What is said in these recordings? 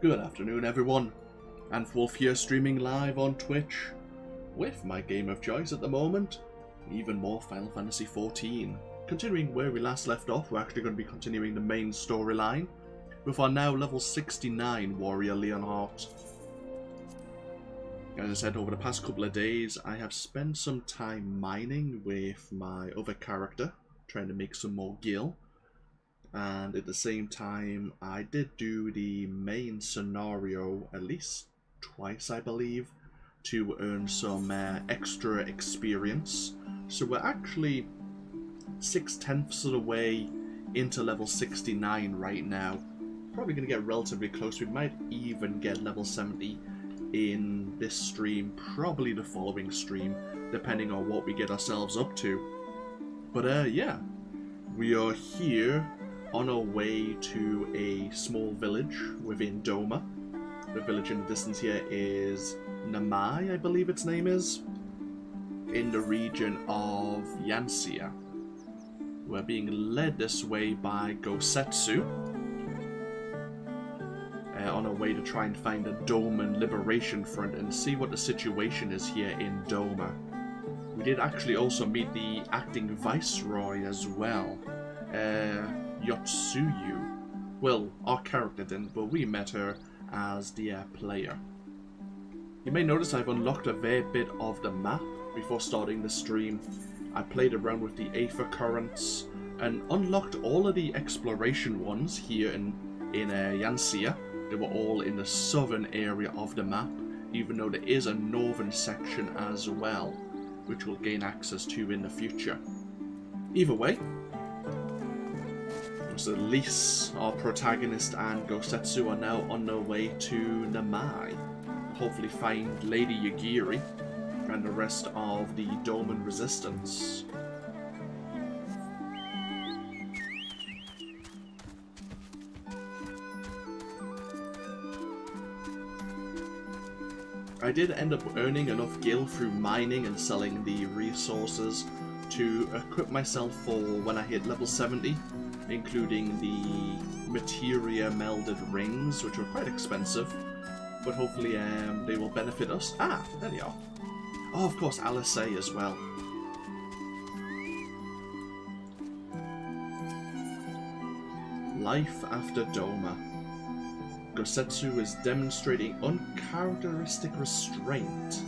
Good afternoon everyone, AnthWolf here streaming live on Twitch with my game of choice at the moment, even more Final Fantasy XIV. Continuing where we last left off, we're actually going to be continuing the main storyline with our now level 69 warrior Leonhardt. As I said, over the past couple of days I have spent some time mining with my other character, trying to make some more gil. And at the same time, I did do the main scenario at least twice, I believe, to earn some extra experience. So we're actually 6/10 of the way into level 69 right now. Probably going to get relatively close. We might even get level 70 in this stream, probably the following stream, depending on what we get ourselves up to. But yeah, we are here on our way to a small village within Doma. The village in the distance here is Namai, I believe its name is, in the region of Yanxia. We're being led this way by Gosetsu, on our way to try and find a Doman Liberation Front and see what the situation is here in Doma. We did actually also meet the acting Viceroy as well. Yotsuyu. Well, our character didn't, but we met her as the player. You may notice I've unlocked a fair bit of the map before starting the stream. I played around with the Aether currents and unlocked all of the exploration ones here in Yanxia. They were all in the southern area of the map, even though there is a northern section as well, which we'll gain access to in the future. Either way, so Lise, our protagonist, and Gosetsu are now on their way to Namai. Hopefully find Lady Yagiri and the rest of the Doman resistance. I did end up earning enough gil through mining and selling the resources to equip myself for when I hit level 70. Including the materia melded rings, which were quite expensive, but hopefully they will benefit us. Ah, there they are. Oh, of course, Alice as well. Life after Doma. Gosetsu is demonstrating uncharacteristic restraint.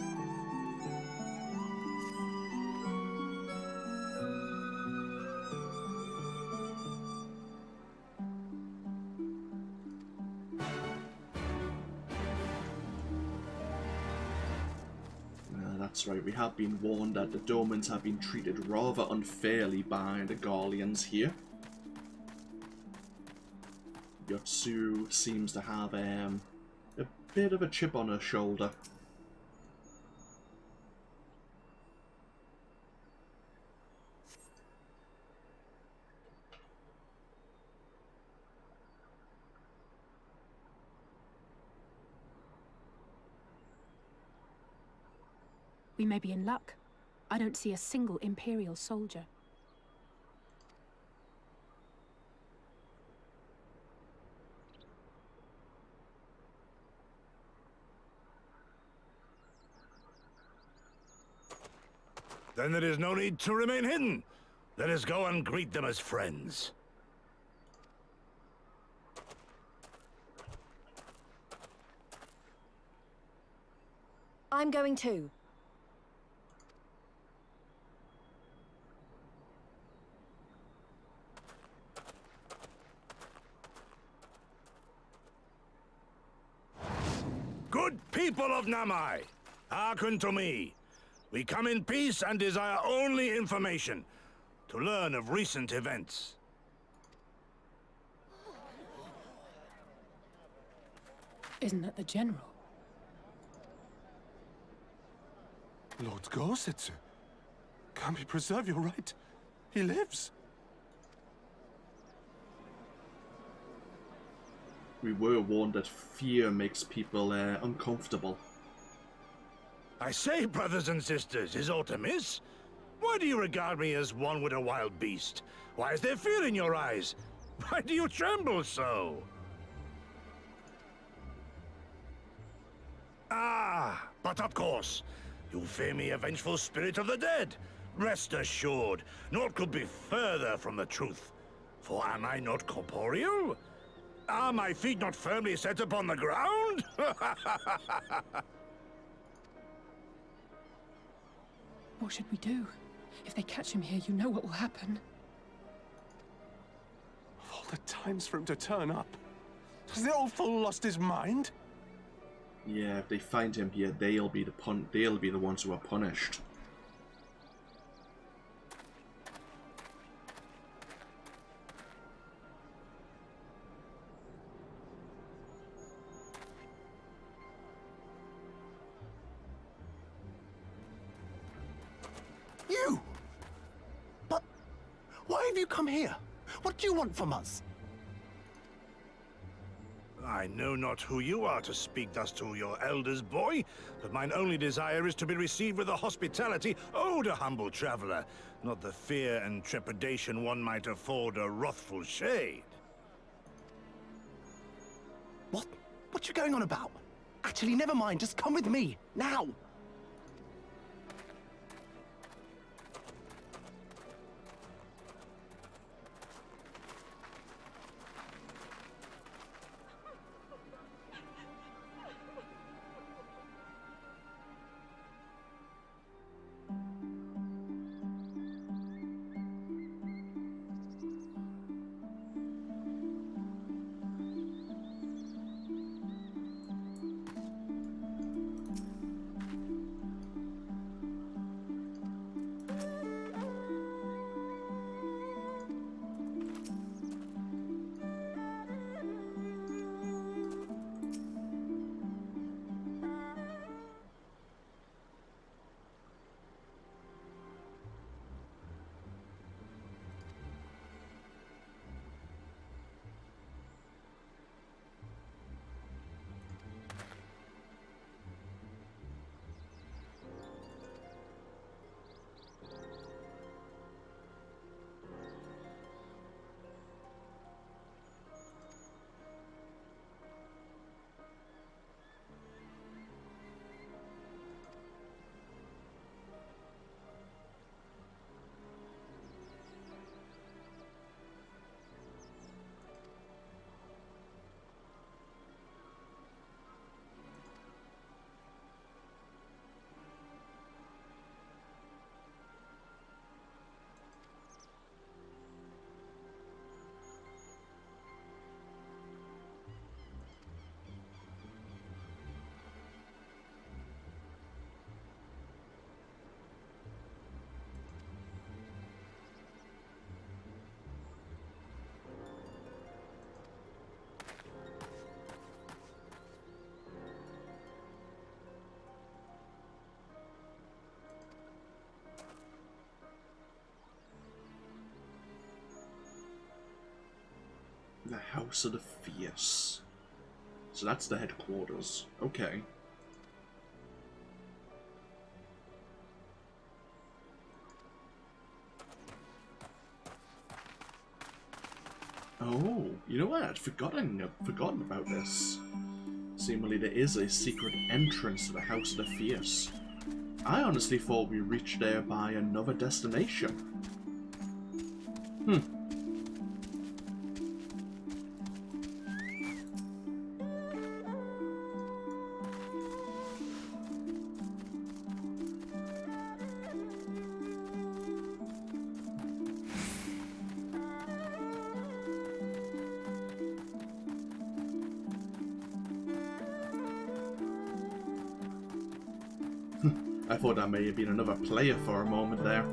That's right, we have been warned that the Domans have been treated rather unfairly by the Garleans here. Yotsu seems to have a bit of a chip on her shoulder. We may be in luck. I don't see a single Imperial soldier. Then there is no need to remain hidden. Let us go and greet them as friends. I'm going too. Good people of Namai, hearken to me. We come in peace and desire only information to learn of recent events. Isn't that the General? Lord Gosetsu, can we preserve your right? He lives. We were warned that fear makes people uncomfortable. I say, brothers and sisters, is aught amiss? Why do you regard me as one with a wild beast? Why is there fear in your eyes? Why do you tremble so? But of course, you fear me a vengeful spirit of the dead. Rest assured, naught could be further from the truth. For am I not corporeal? Are my feet not firmly set upon the ground? What should we do? If they catch him here, you know what will happen. Of all the times for him to turn up, has the old fool lost his mind? Yeah, if they find him here, they'll be the ones who are punished. You! But why have you come here? What do you want from us? I know not who you are to speak thus to your elders, boy, but mine only desire is to be received with the hospitality owed a humble traveler, not the fear and trepidation one might afford a wrathful shade. What you going on about? Actually, never mind, just come with me, now! The House of the Fierce. So that's the headquarters. Okay. Oh, you know what? I'd forgotten about this. Seemingly there is a secret entrance to the House of the Fierce. I honestly thought we reached there by another destination. I thought that may have been another player for a moment there.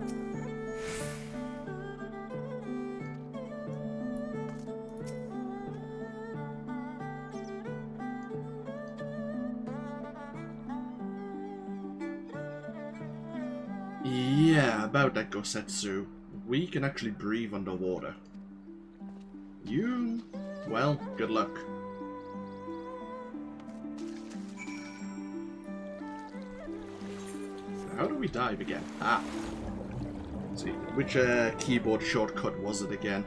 Yeah, about that Gosetsu. We can actually breathe underwater. You... well, good luck. How do we dive again? Ah. Let's see, which keyboard shortcut was it again?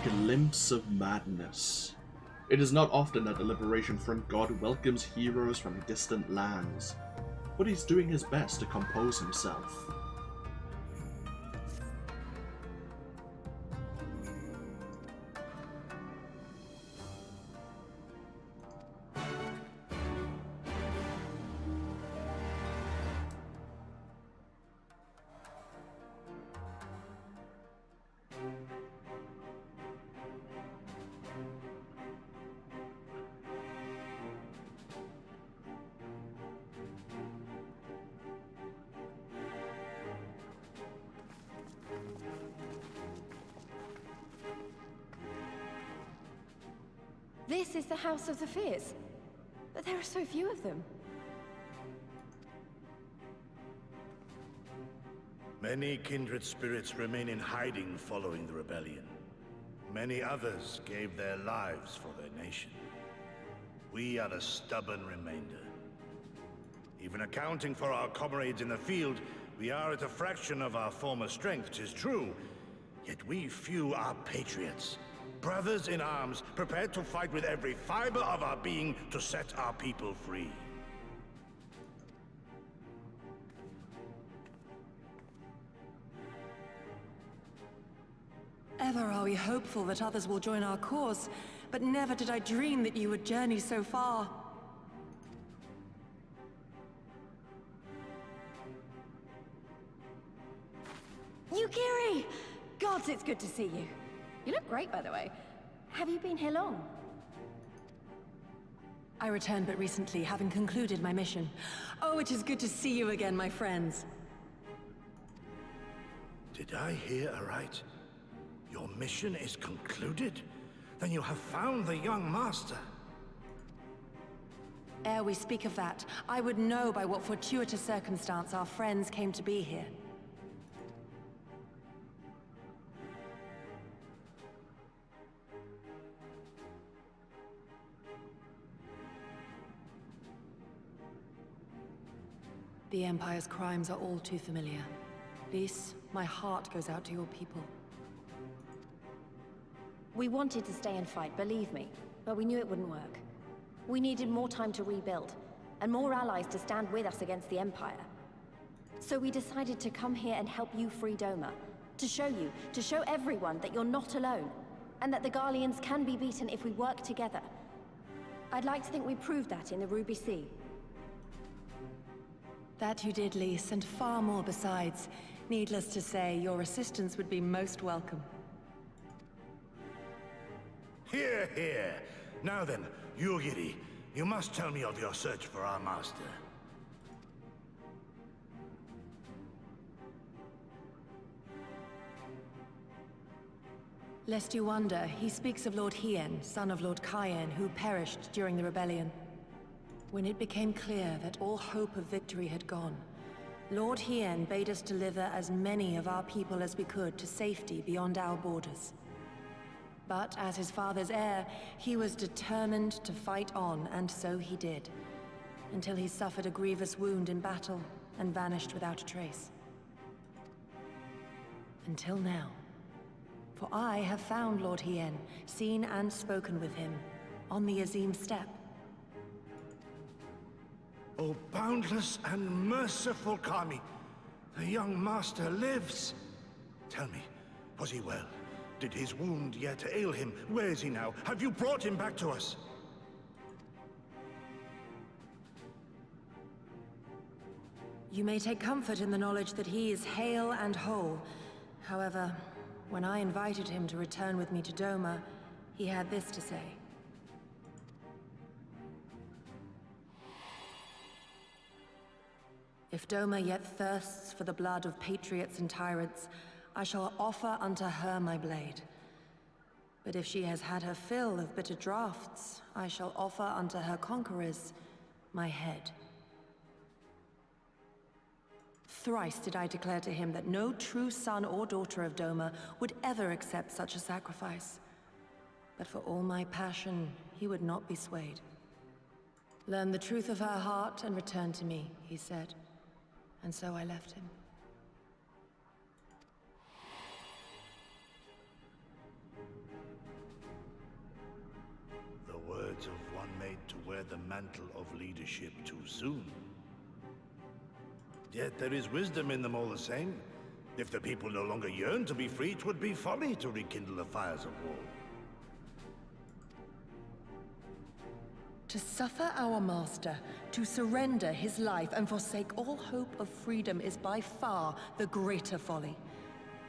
glimpse of madness. It is not often that the Liberation Front god welcomes heroes from distant lands, but he's doing his best to compose himself. This is the House of the Fears, but there are so few of them. Many kindred spirits remain in hiding following the rebellion. Many others gave their lives for their nation. We are the stubborn remainder. Even accounting for our comrades in the field, we are at a fraction of our former strength, 'tis true. Yet we few are patriots. Brothers in arms, prepared to fight with every fiber of our being to set our people free. Ever are we hopeful that others will join our cause, but never did I dream that you would journey so far. Yukiri! Gods, it's good to see you. You look great, by the way. Have you been here long? I returned but recently, having concluded my mission. Oh, it is good to see you again, my friends. Did I hear aright? Your mission is concluded? Then you have found the young master. Ere we speak of that, I would know by what fortuitous circumstance our friends came to be here. The Empire's crimes are all too familiar. Lys, my heart goes out to your people. We wanted to stay and fight, believe me, but we knew it wouldn't work. We needed more time to rebuild, and more allies to stand with us against the Empire. So we decided to come here and help you free Doma. To show everyone that you're not alone, and that the Garleans can be beaten if we work together. I'd like to think we proved that in the Ruby Sea. That you did, Lys, and far more besides. Needless to say, your assistance would be most welcome. Hear, hear. Now then, Yugiri, you must tell me of your search for our master. Lest you wonder, he speaks of Lord Hien, son of Lord Cayenne, who perished during the rebellion. When it became clear that all hope of victory had gone, Lord Hien bade us deliver as many of our people as we could to safety beyond our borders. But as his father's heir, he was determined to fight on, and so he did, until he suffered a grievous wound in battle and vanished without a trace. Until now. For I have found Lord Hien, seen and spoken with him, on the Azim steppe. O boundless and merciful Kami, the young master lives. Tell me, was he well? Did his wound yet ail him? Where is he now? Have you brought him back to us? You may take comfort in the knowledge that he is hale and whole. However, when I invited him to return with me to Doma, he had this to say. If Doma yet thirsts for the blood of patriots and tyrants, I shall offer unto her my blade. But if she has had her fill of bitter draughts, I shall offer unto her conquerors my head. Thrice did I declare to him that no true son or daughter of Doma would ever accept such a sacrifice. But for all my passion, he would not be swayed. Learn the truth of her heart and return to me, he said. And so I left him. wear the mantle of leadership too soon. Yet there is wisdom in them all the same. If the people no longer yearn to be free, 'twould be folly to rekindle the fires of war. To suffer our master, to surrender his life and forsake all hope of freedom is by far the greater folly.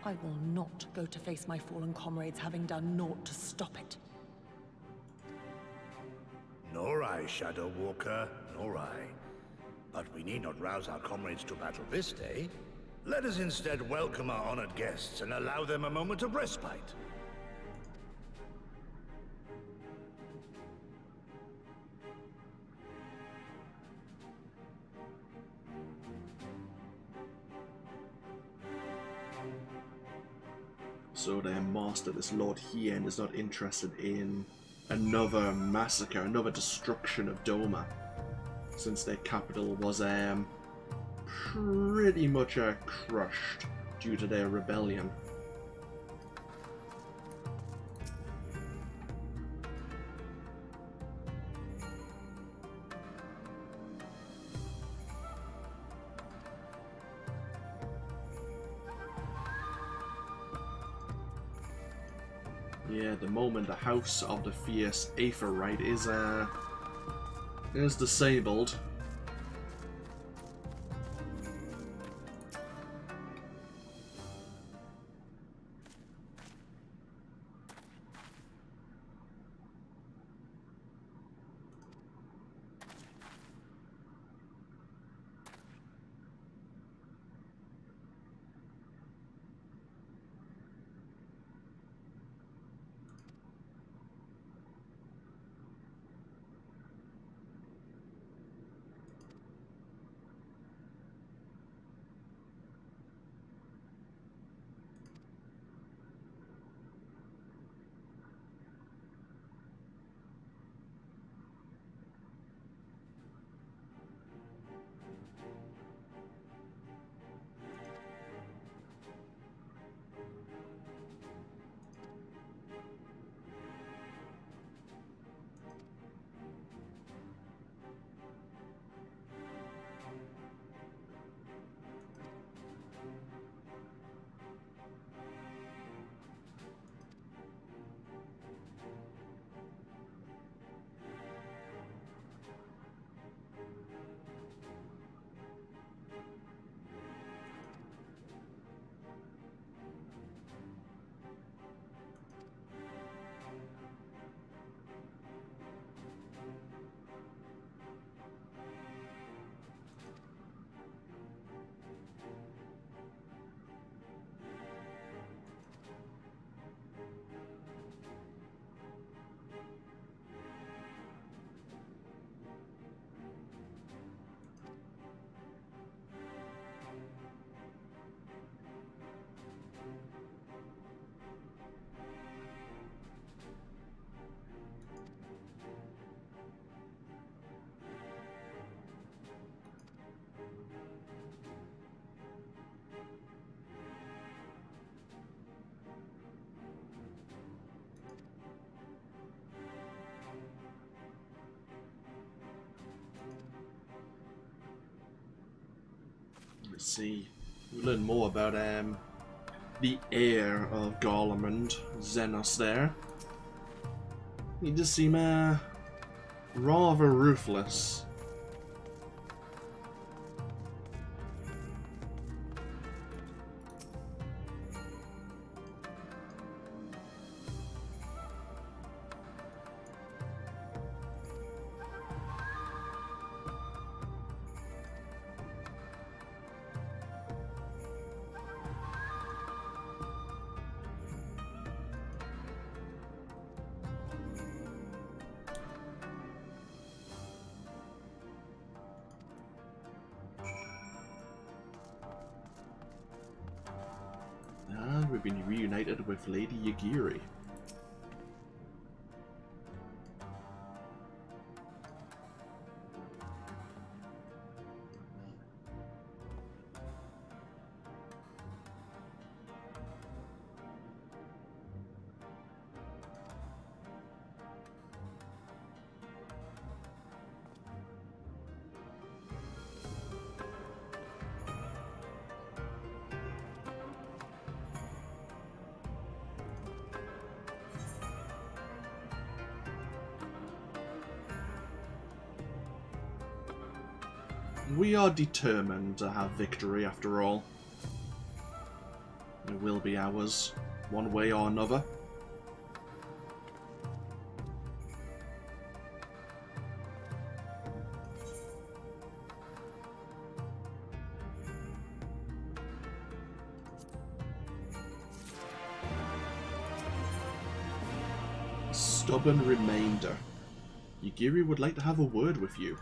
I will not go to face my fallen comrades having done naught to stop it. Nor I, Shadow Walker, nor I. But we need not rouse our comrades to battle this day. Let us instead welcome our honored guests and allow them a moment of respite. So their master, this Lord Hien, is not interested in another massacre, another destruction of Doma, since their capital was pretty much crushed due to their rebellion. Yeah, at the moment the House of the Fierce Aetheryte is disabled. Let's see. We learn more about the heir of Garlemund, Xenos there. He does seem rather ruthless. And we've been reunited with Lady Yagiri. We are determined to have victory after all. It will be ours, one way or another. Stubborn remainder. Yugiri would like to have a word with you.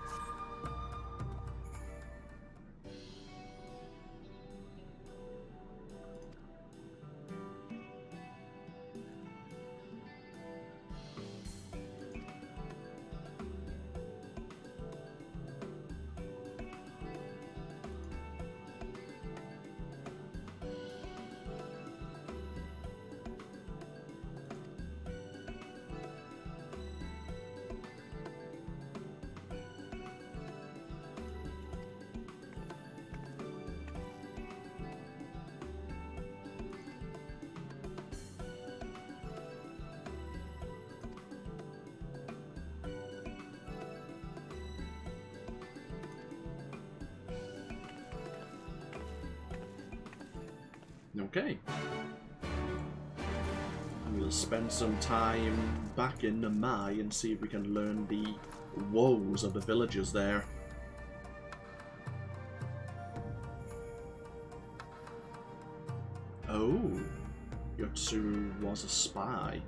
Okay. We'll spend some time back in Namai and see if we can learn the woes of the villagers there. Oh, Yotsu was a spy,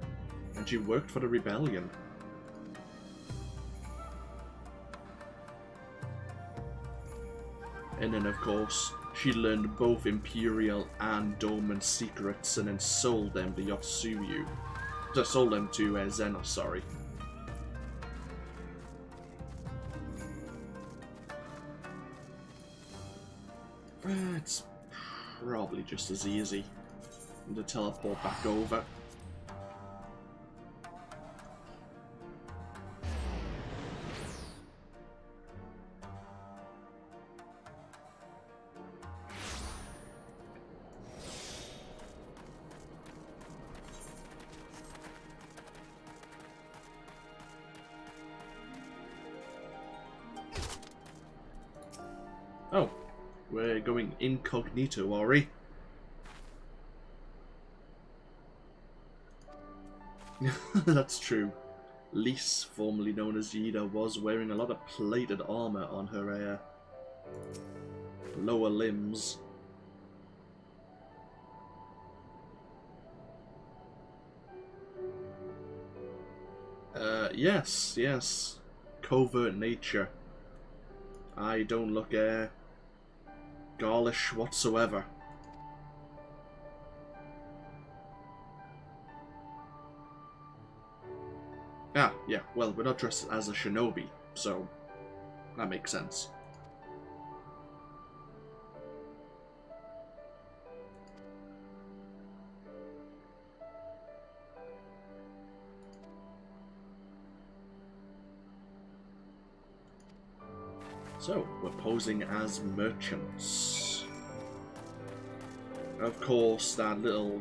and she worked for the rebellion. And then, of course, she learned both Imperial and Doma secrets and then sold them to Yotsuyu. Just sold them to Zenos, sorry. It's probably just as easy to teleport back over. Oh, we're going incognito, are we? That's true. Lise, formerly known as Yida, was wearing a lot of plated armor on her lower limbs. Yes. Covert nature. I don't look Gaulish whatsoever. Ah, yeah, well, we're not dressed as a shinobi, so that makes sense. So, we're posing as merchants. Of course, that little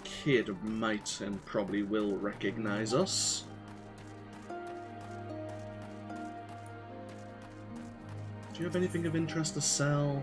kid might and probably will recognize us. Do you have anything of interest to sell?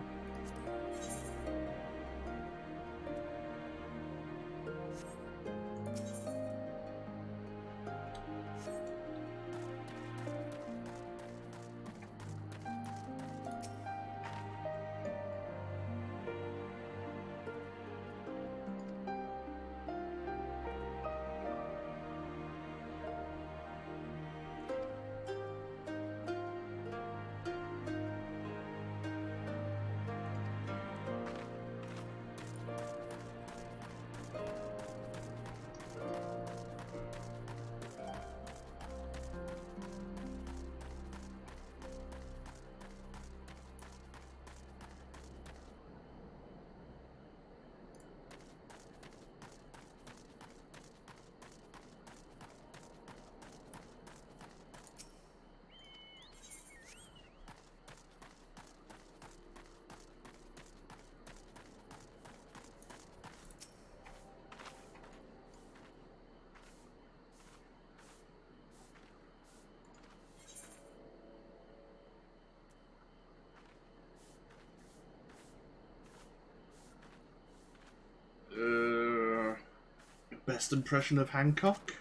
Best impression of Hancock?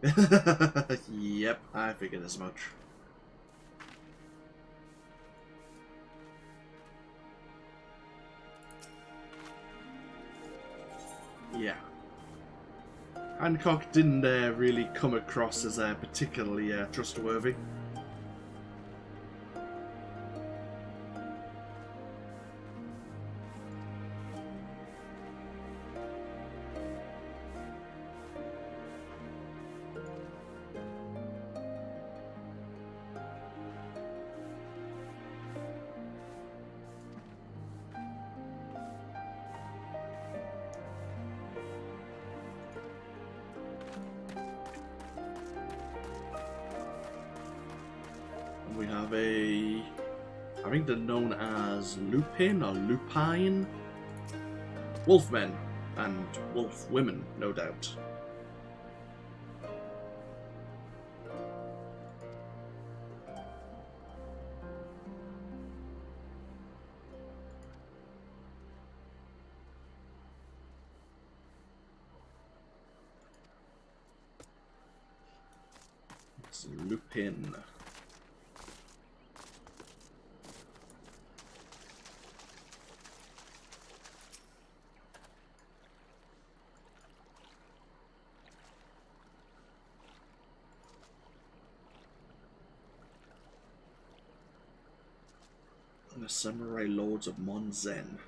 Yep, I figured as much. Yeah. Hancock didn't really come across as particularly trustworthy. We have I think they're known as Lupin or Lupine. Wolfmen and wolf women, no doubt. It's Lupin. The Samurai Lords of Monzen.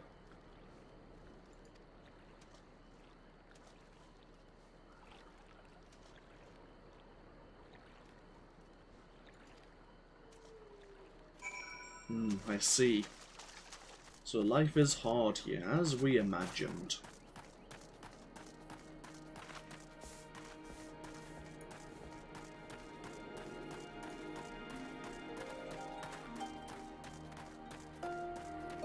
I see. So life is hard here, as we imagined.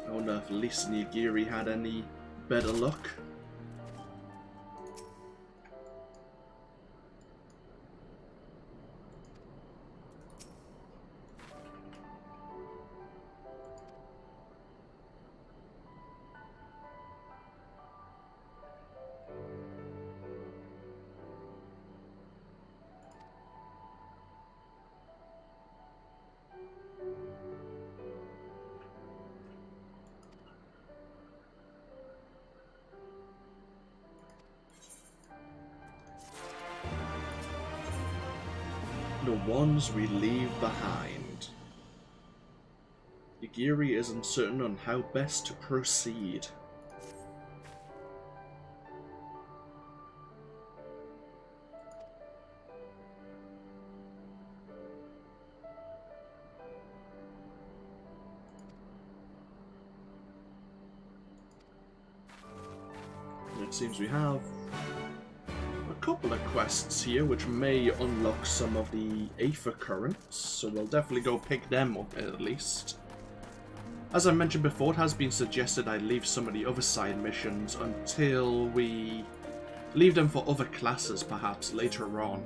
I wonder if Lisa Nigiri had any better luck. The ones we leave behind. Nigiri is uncertain on how best to proceed. It seems we have a couple of quests here which may unlock some of the Aether currents, so we'll definitely go pick them up at least. As I mentioned before, it has been suggested I leave some of the other side missions until we leave them for other classes perhaps later on.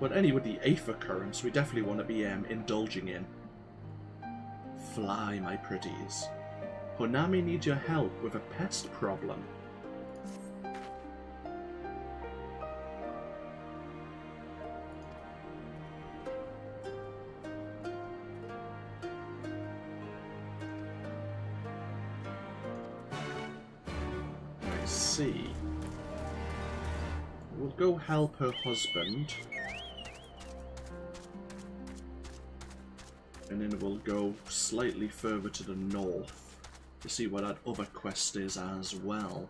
But any with the Aether currents we definitely want to be indulging in. Fly, my pretties. Honami needs your help with a pest problem. I see. We'll go help her husband. And then we'll go slightly further to the north to see what that other quest is as well.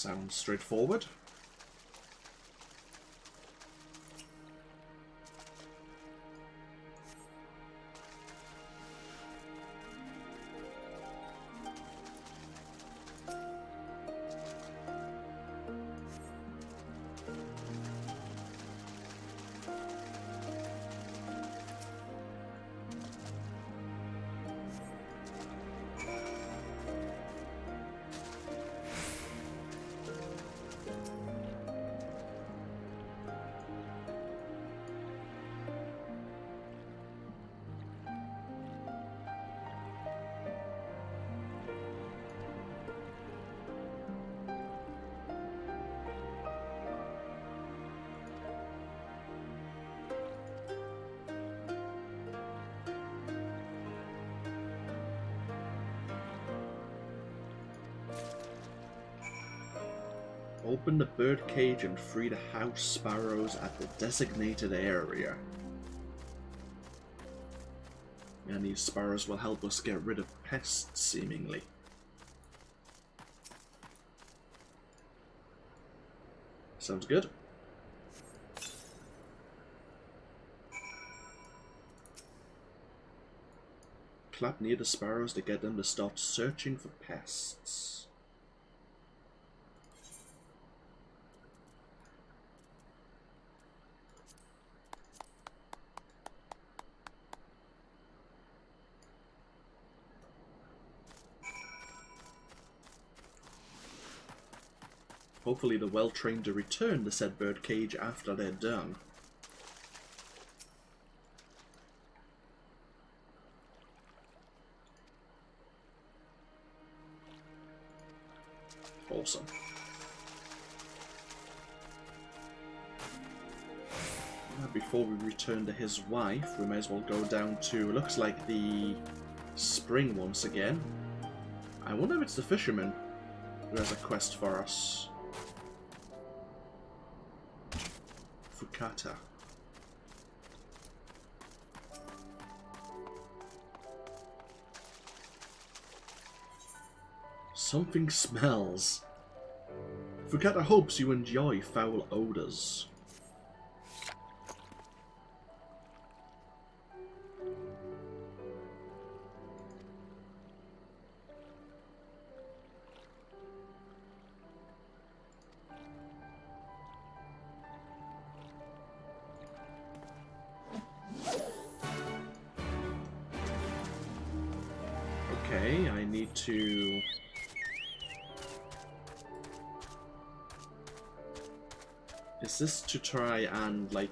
Sounds straightforward. Open the bird cage and free the house sparrows at the designated area. And these sparrows will help us get rid of pests, seemingly. Sounds good. Clap near the sparrows to get them to start searching for pests. Hopefully the well-trained to return the said bird cage after they're done. Awesome. Before we return to his wife, we may as well go down to, looks like the spring once again. I wonder if it's the fisherman who has a quest for us. Fukata. Something smells. Fukata hopes you enjoy foul odors. Okay, I need to... Is this to try and, like,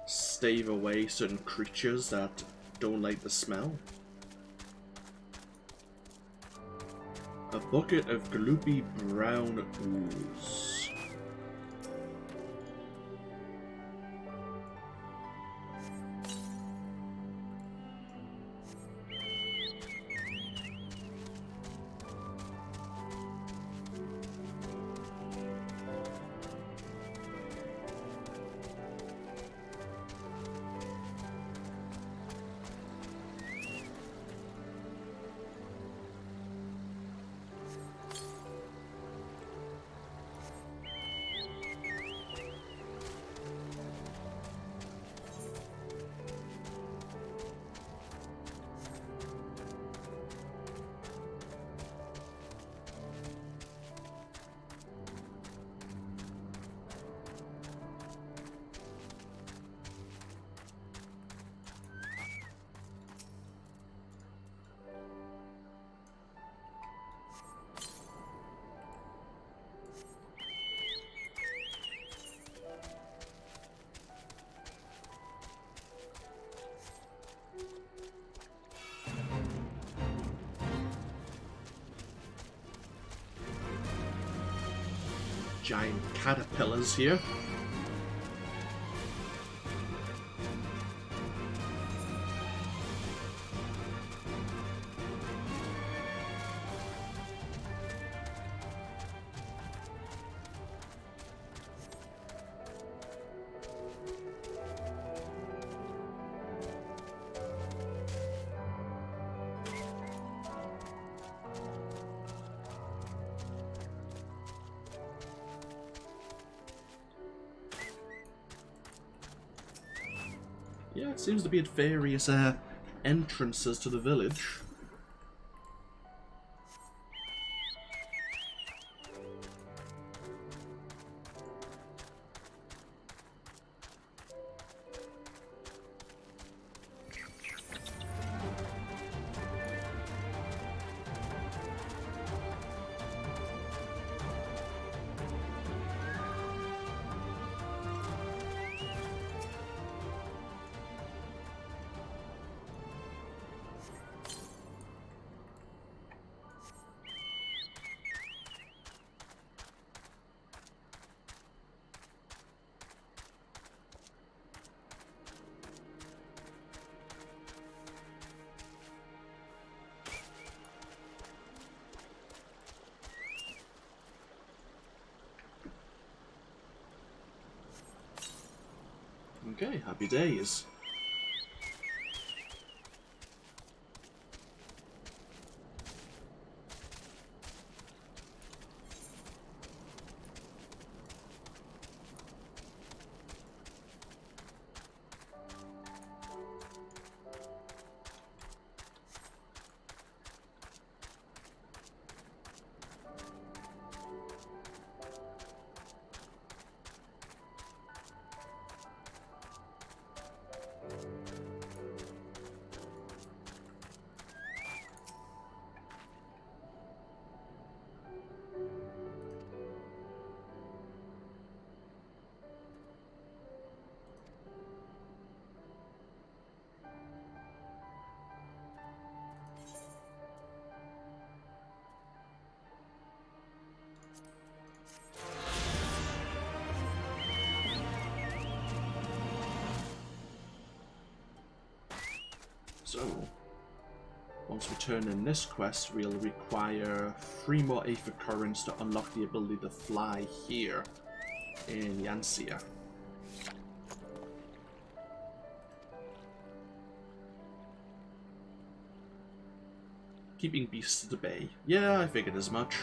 stave away certain creatures that don't like the smell? A bucket of gloopy brown ooze. Giant caterpillars here. Yeah, it seems to be at various entrances to the village. Okay, happy days. So, once we turn in this quest, we'll require 3 more Aether Currents to unlock the ability to fly here in Yancia. Keeping beasts at bay. Yeah, I figured as much.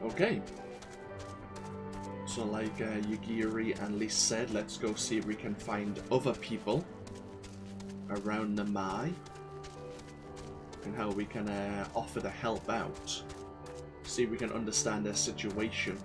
Okay. So like Yugiri and Lee said, let's go see if we can find other people around the Mai and how we can offer to help out. See if we can understand their situation.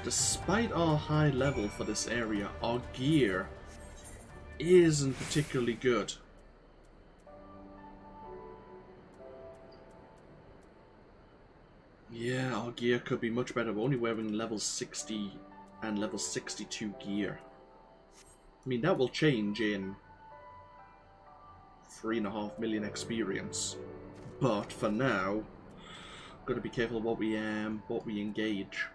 despite our high level for this area, our gear isn't particularly good. Yeah, our gear could be much better. We're only wearing level 60 and level 62 gear. I mean, that will change in 3.5 million experience. But for now, gotta be careful what we engage.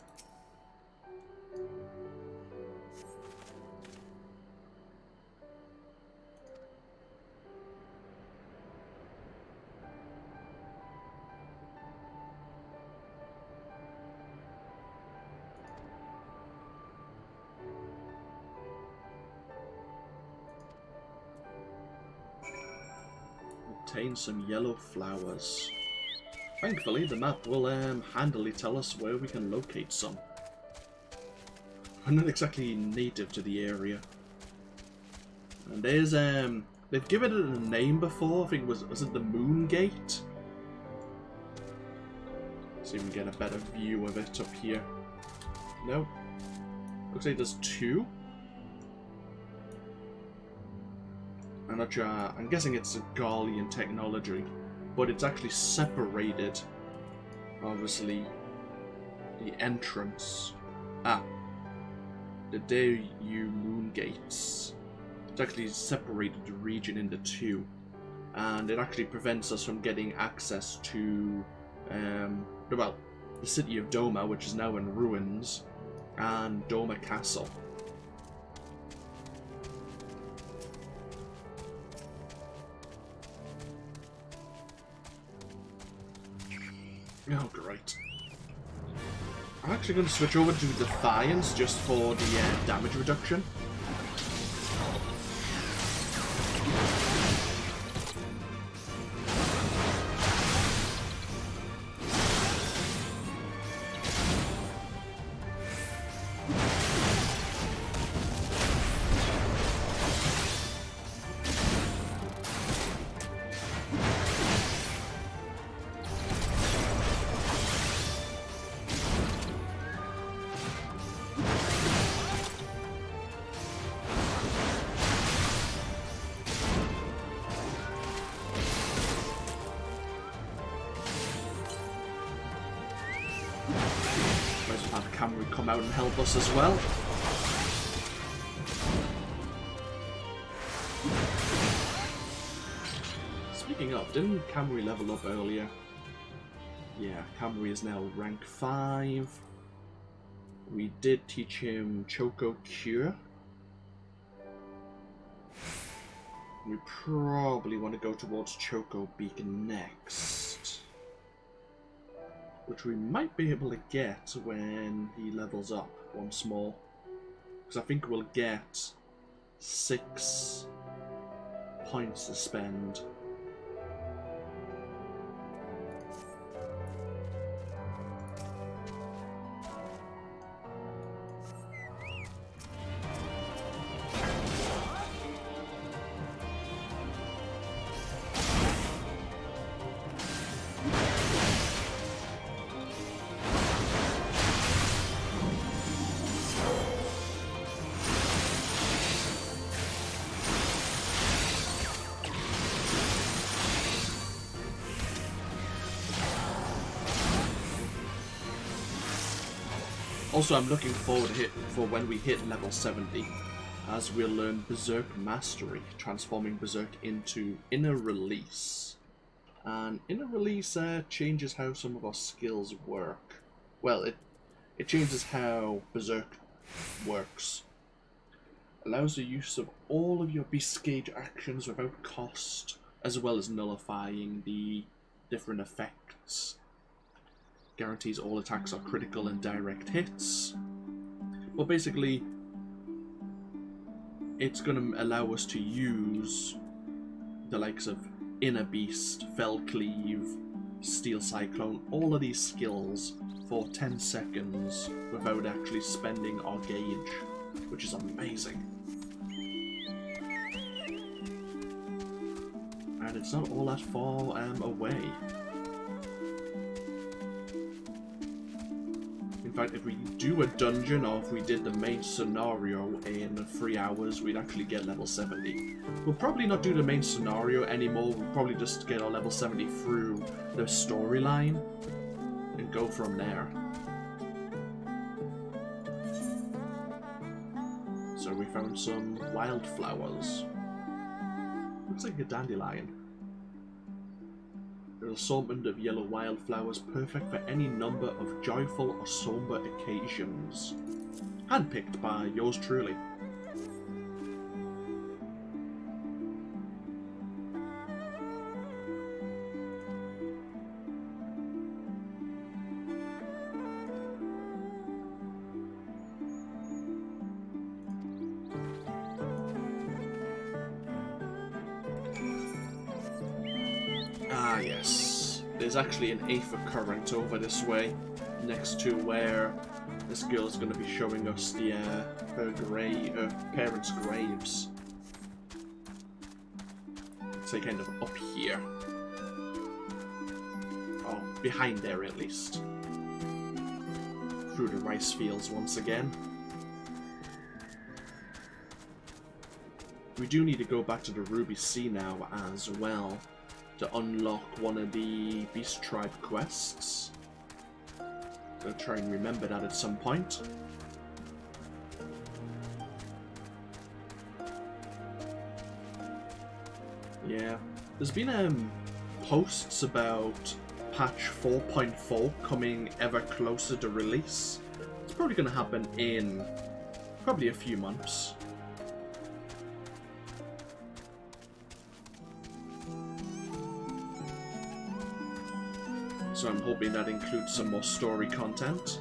Obtain some yellow flowers. Thankfully, the map will handily tell us where we can locate some. I'm not exactly native to the area. And there's they've given it a name before. I think was it the Moon Gate? See if we can get a better view of it up here. No. Looks like there's two. I'm not sure. I'm guessing it's a Garlean technology, but it's actually separated. Obviously, the entrance. The Dayu Moon Gates. It's actually separated the region into two, and it actually prevents us from getting access to, well, the city of Doma, which is now in ruins, and Doma Castle. Oh, great. I'm actually going to switch over to Defiance just for the damage reduction. Camry come out and help us as well. Speaking of, didn't Camry level up earlier? Yeah, Camry is now rank 5. We did teach him Choco Cure. We probably want to go towards Choco Beacon next, which we might be able to get when he levels up once more. Because I think we'll get 6 points to spend. Also, I'm looking forward to for when we hit level 70, as we'll learn Berserk Mastery, transforming Berserk into Inner Release. And Inner Release changes how some of our skills work. Well, it changes how Berserk works. Allows the use of all of your beast gauge actions without cost, as well as nullifying the different effects. Guarantees all attacks are critical and direct hits. But basically, it's going to allow us to use the likes of Inner Beast, Fell Cleave, Steel Cyclone, all of these skills for 10 seconds without actually spending our gauge, which is amazing. And it's not all that far away. In fact, if we do a dungeon or if we did the main scenario in 3 hours, we'd actually get level 70. We'll probably not do the main scenario anymore. We'll probably just get our level 70 through the storyline and go from there. So we found some wildflowers. Looks like a dandelion. An assortment of yellow wildflowers, perfect for any number of joyful or somber occasions. Handpicked by yours truly. Ah, yes. There's actually an Aether current over this way, next to where this girl's going to be showing us the her parents' graves. So kind of up here. Oh, behind there at least. Through the rice fields once again. We do need to go back to the Ruby Sea now as well, to unlock one of the Beast Tribe quests. Gonna try and remember that at some point. Yeah, there's been posts about patch 4.4 coming ever closer to release. It's probably gonna happen in probably a few months. So I'm hoping that includes some more story content.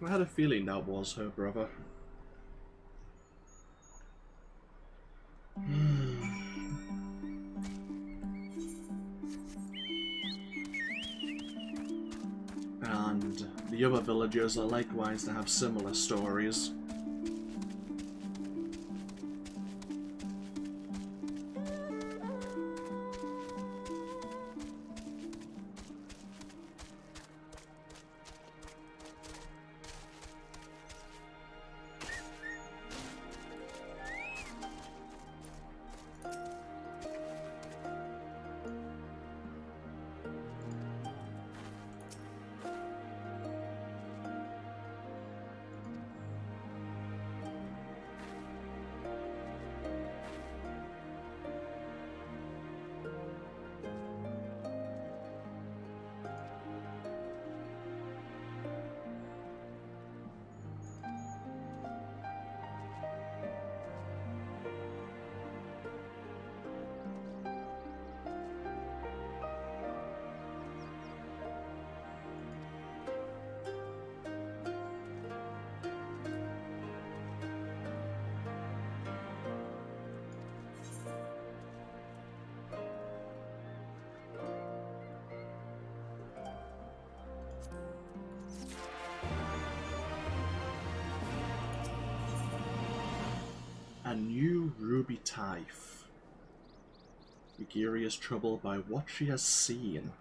I had a feeling that was her brother. And the other villagers are likewise to have similar stories. A new ruby tithe. Vigiri is troubled by what she has seen.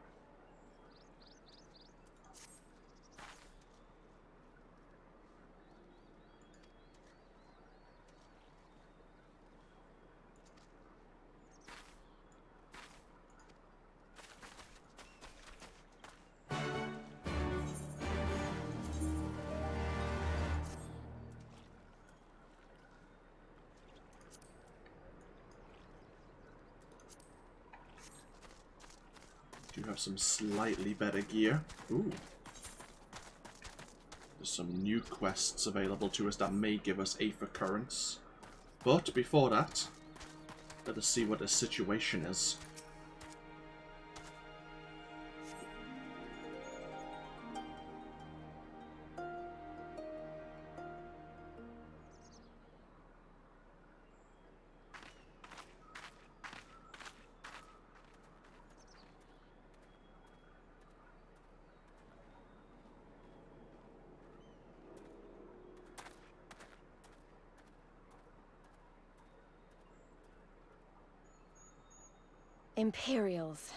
Do have some slightly better gear. Ooh. There's some new quests available to us that may give us Aether Currents. But before that, let us see what the situation is. Imperials.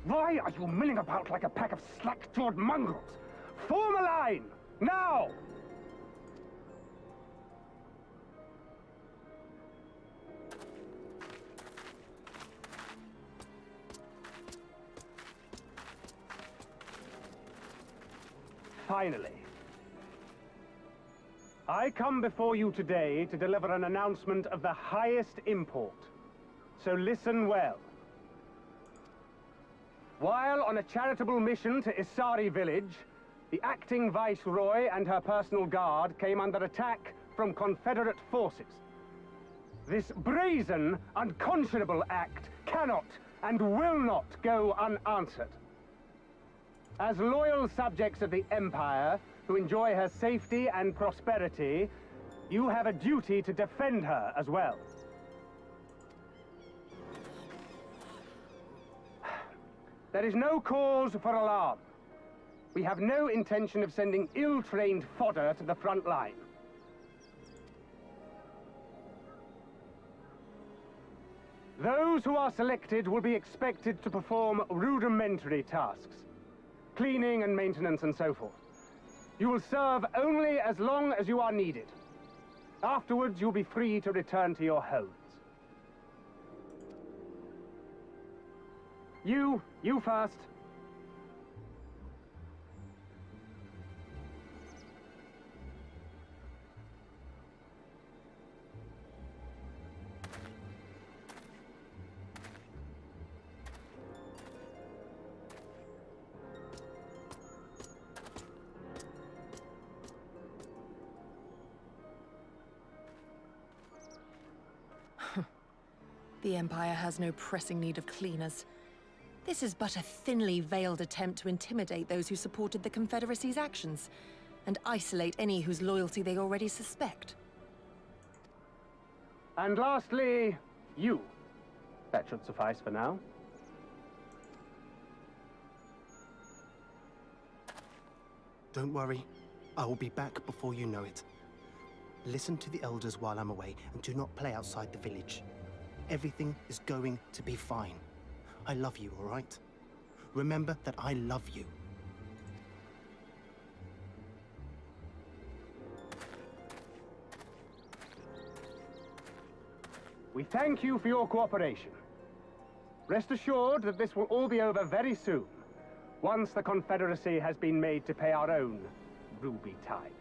Why are you milling about like a pack of slack-jawed mongrels? Form a line! Now! Finally. I come before you today to deliver an announcement of the highest import. So listen well. While on a charitable mission to Isari village, the acting viceroy and her personal guard came under attack from Confederate forces. This brazen, unconscionable act cannot and will not go unanswered. As loyal subjects of the Empire, who enjoy her safety and prosperity, you have a duty to defend her as well. There is no cause for alarm. We have no intention of sending ill-trained fodder to the front line. Those who are selected will be expected to perform rudimentary tasks, cleaning and maintenance and so forth. You will serve only as long as you are needed. Afterwards, you'll be free to return to your homes. You first. The Empire has no pressing need of cleaners. This is but a thinly veiled attempt to intimidate those who supported the Confederacy's actions, and isolate any whose loyalty they already suspect. And lastly, you. That should suffice for now. Don't worry. I will be back before you know it. Listen to the elders while I'm away, and do not play outside the village. Everything is going to be fine. I love you, all right? Remember that I love you. We thank you for your cooperation. Rest assured that this will all be over very soon, once the Confederacy has been made to pay our own ruby tithe.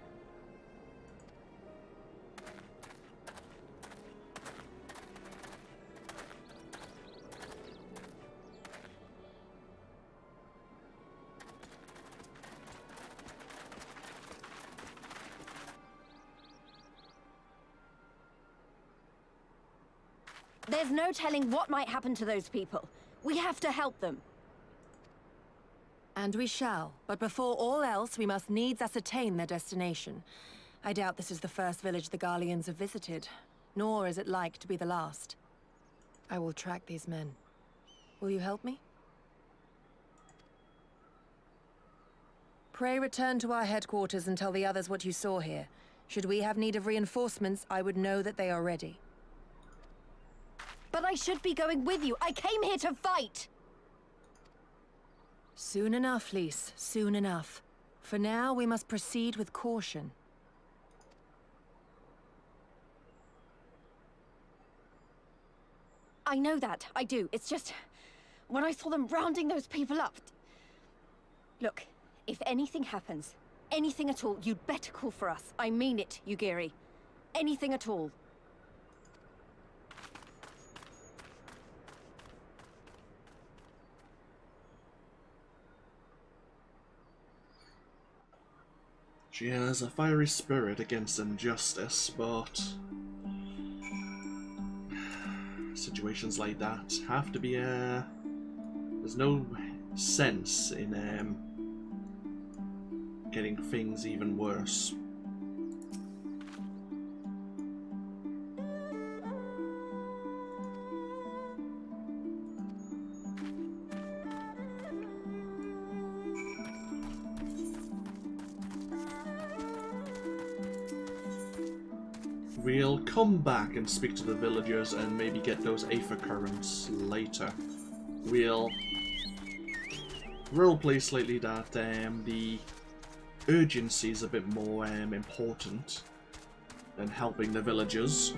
There's no telling what might happen to those people. We have to help them. And we shall. But before all else, we must needs ascertain their destination. I doubt this is the first village the Garleans have visited, nor is it like to be the last. I will track these men. Will you help me? Pray return to our headquarters and tell the others what you saw here. Should we have need of reinforcements, I would know that they are ready. But I should be going with you. I came here to fight! Soon enough, Lys. Soon enough. For now, we must proceed with caution. I know that. I do. It's just... when I saw them rounding those people up... Look, if anything happens, anything at all, you'd better call for us. I mean it, Yugiri. Anything at all. She has a fiery spirit against injustice, but situations like that have to be there's no sense in getting things even worse. We'll come back and speak to the villagers and maybe get those aether currents later. We'll roleplay slightly that the urgency is a bit more important than helping the villagers.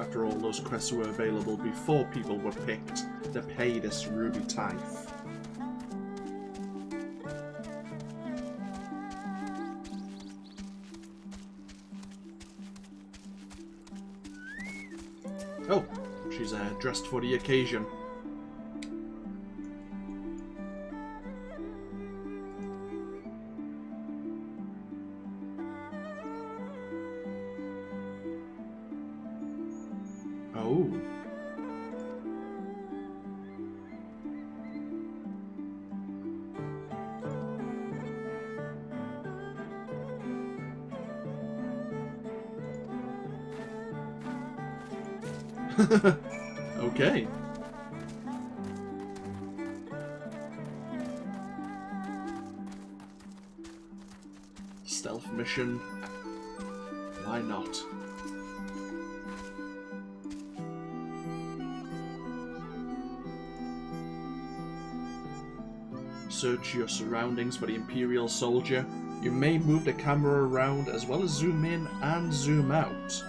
After all, those quests were available before people were picked to pay this ruby tithe. Oh, she's dressed for the occasion. Oh. Okay. Stealth mission. Why not? Search your surroundings for the Imperial soldier. You may move the camera around as well as zoom in and zoom out.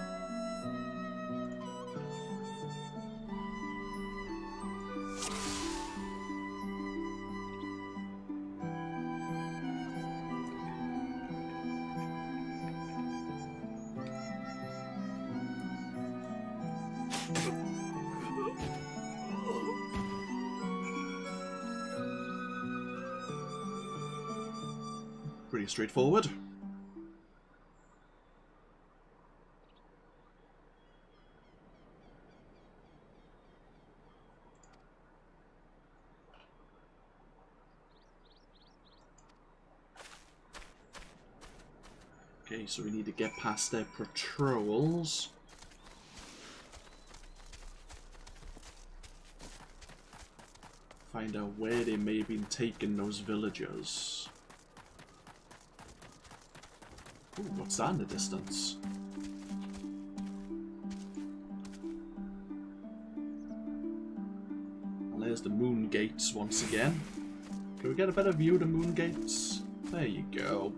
Pretty straightforward. Okay, so we need to get past their patrols. Find out where they may have been taking those villagers. Ooh, what's that in the distance? And there's the moon gates once again. Can we get a better view of the moon gates? There you go.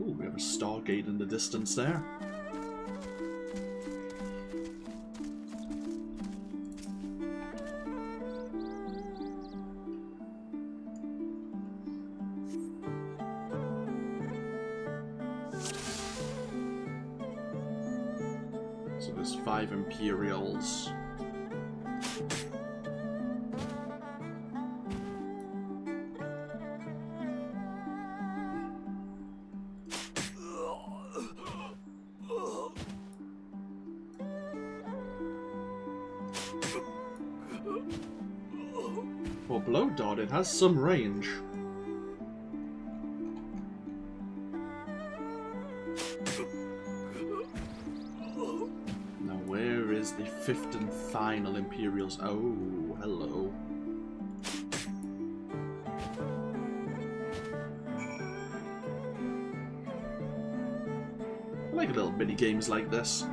Ooh, we have a Stargate in the distance there. So there's 5 Imperials. a blow dart. It has some range. Now, where is the fifth and final Imperials? Oh, hello. I like little mini games like this.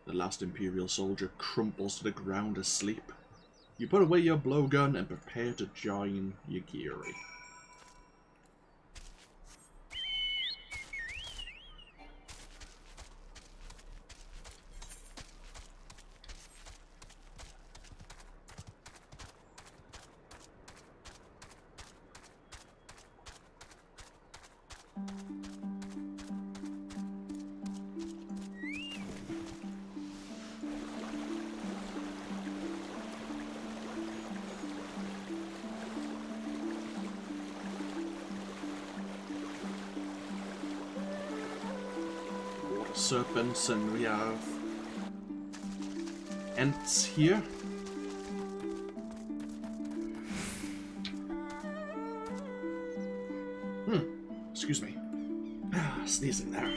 The last Imperial soldier crumples to the ground asleep. You put away your blowgun and prepare to join Yagiri. Serpents, and we have ants here. Excuse me. Sneezing there.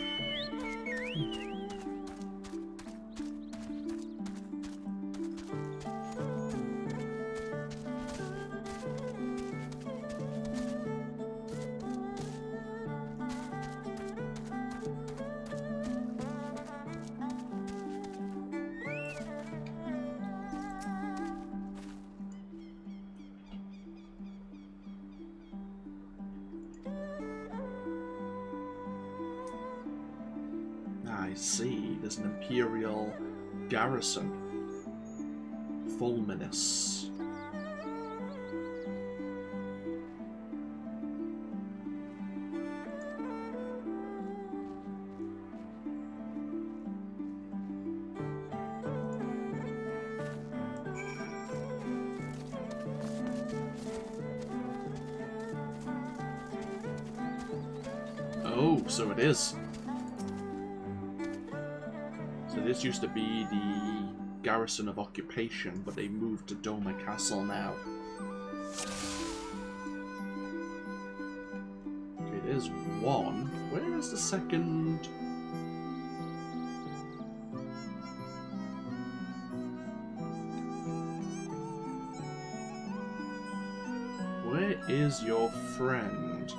I see, there's an Imperial garrison. Fulminus. Oh, so it is. So this used to be the garrison of occupation, but they moved to Doma Castle now. Okay, there's one. Where is the second? Where is your friend?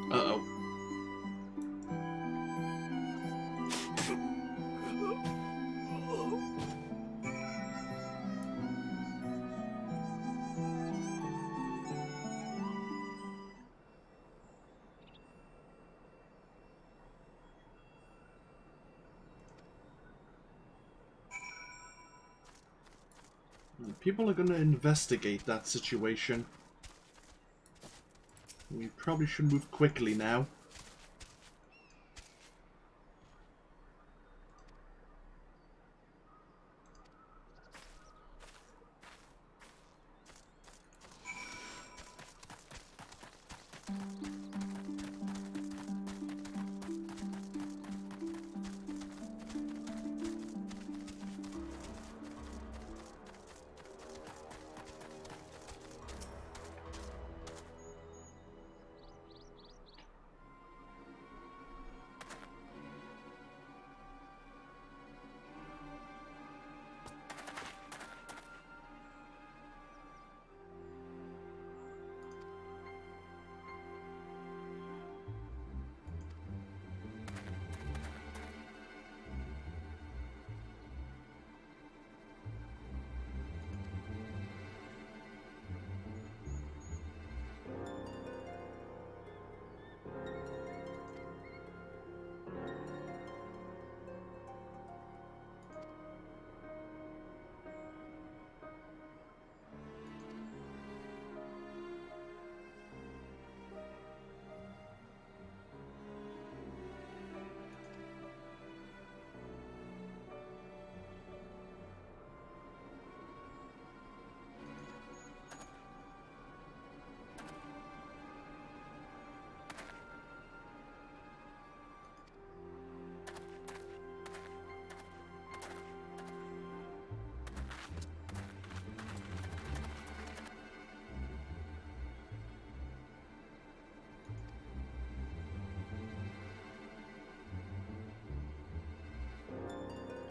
Uh-oh. People are going to investigate that situation. We probably should move quickly now.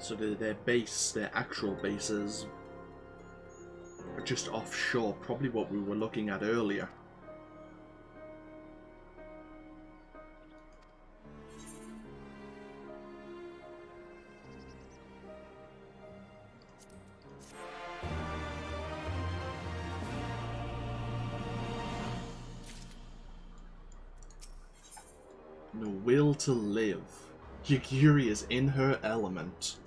So their base, their actual bases, are just offshore, probably what we were looking at earlier. The will to live. Yugiri is in her element.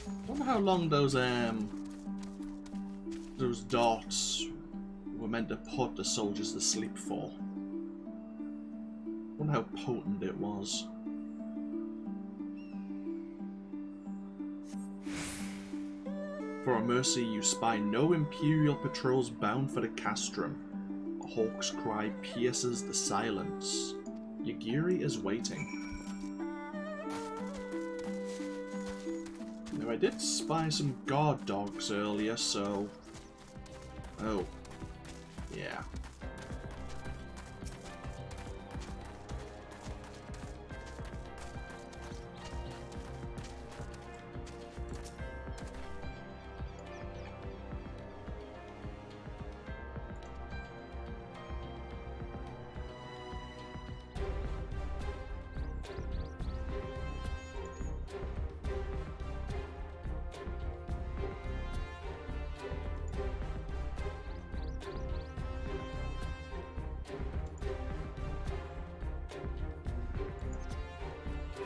I wonder how long those darts were meant to put the soldiers to sleep for. I wonder how potent it was. For a mercy, you spy no Imperial patrols bound for the Castrum. A hawk's cry pierces the silence. Yugiri is waiting. Now, I did spy some guard dogs earlier, so... Oh. Yeah.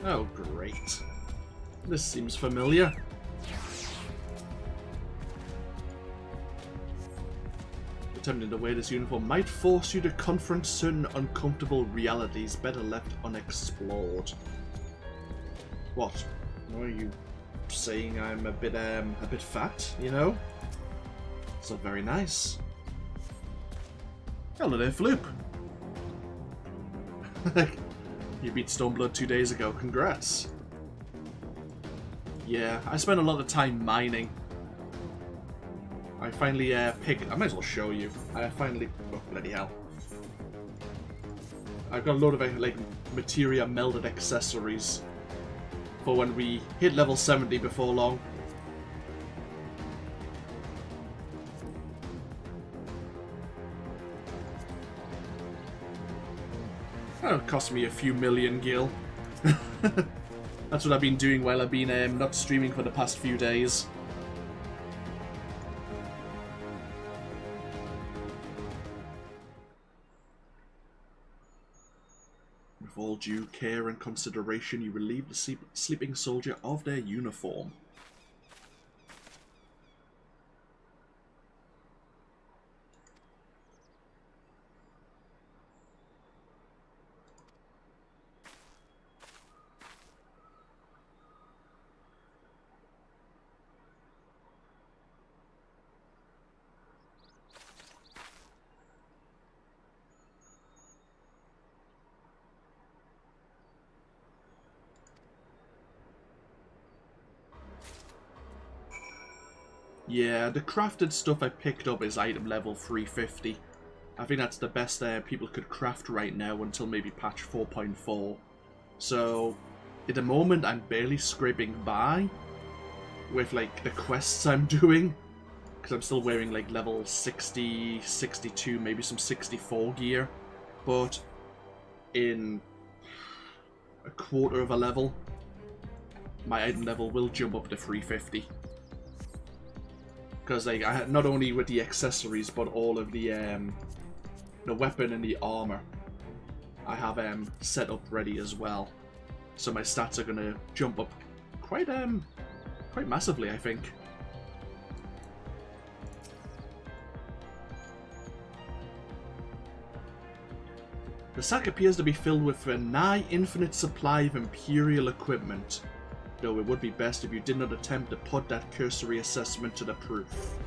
Oh, great. This seems familiar. Attempting to wear this uniform might force you to confront certain uncomfortable realities better left unexplored. What? Are you saying I'm a bit fat, you know? It's not very nice. Hello there, Floop. You beat Stormblood 2 days ago, congrats. Yeah, I spent a lot of time mining. I finally picked... I might as well show you. I finally... Oh, bloody hell. I've got a load of like materia melded accessories for when we hit level 70 before long. That'll cost me a few million gil. That's what I've been doing while I've been not streaming for the past few days. With all due care and consideration, you relieve the sleeping soldier of their uniform. Yeah, the crafted stuff I picked up is item level 350. I think that's the best people could craft right now until maybe patch 4.4. So, at the moment I'm barely scraping by with like the quests I'm doing. Because I'm still wearing like level 60, 62, maybe some 64 gear. But in a quarter of a level, my item level will jump up to 350. Because like, I had not only with the accessories, but all of the weapon and the armor I have set up ready as well. So my stats are gonna jump up quite massively, I think. The sack appears to be filled with a nigh infinite supply of Imperial equipment. though it would be best if you did not attempt to put that cursory assessment to the proof.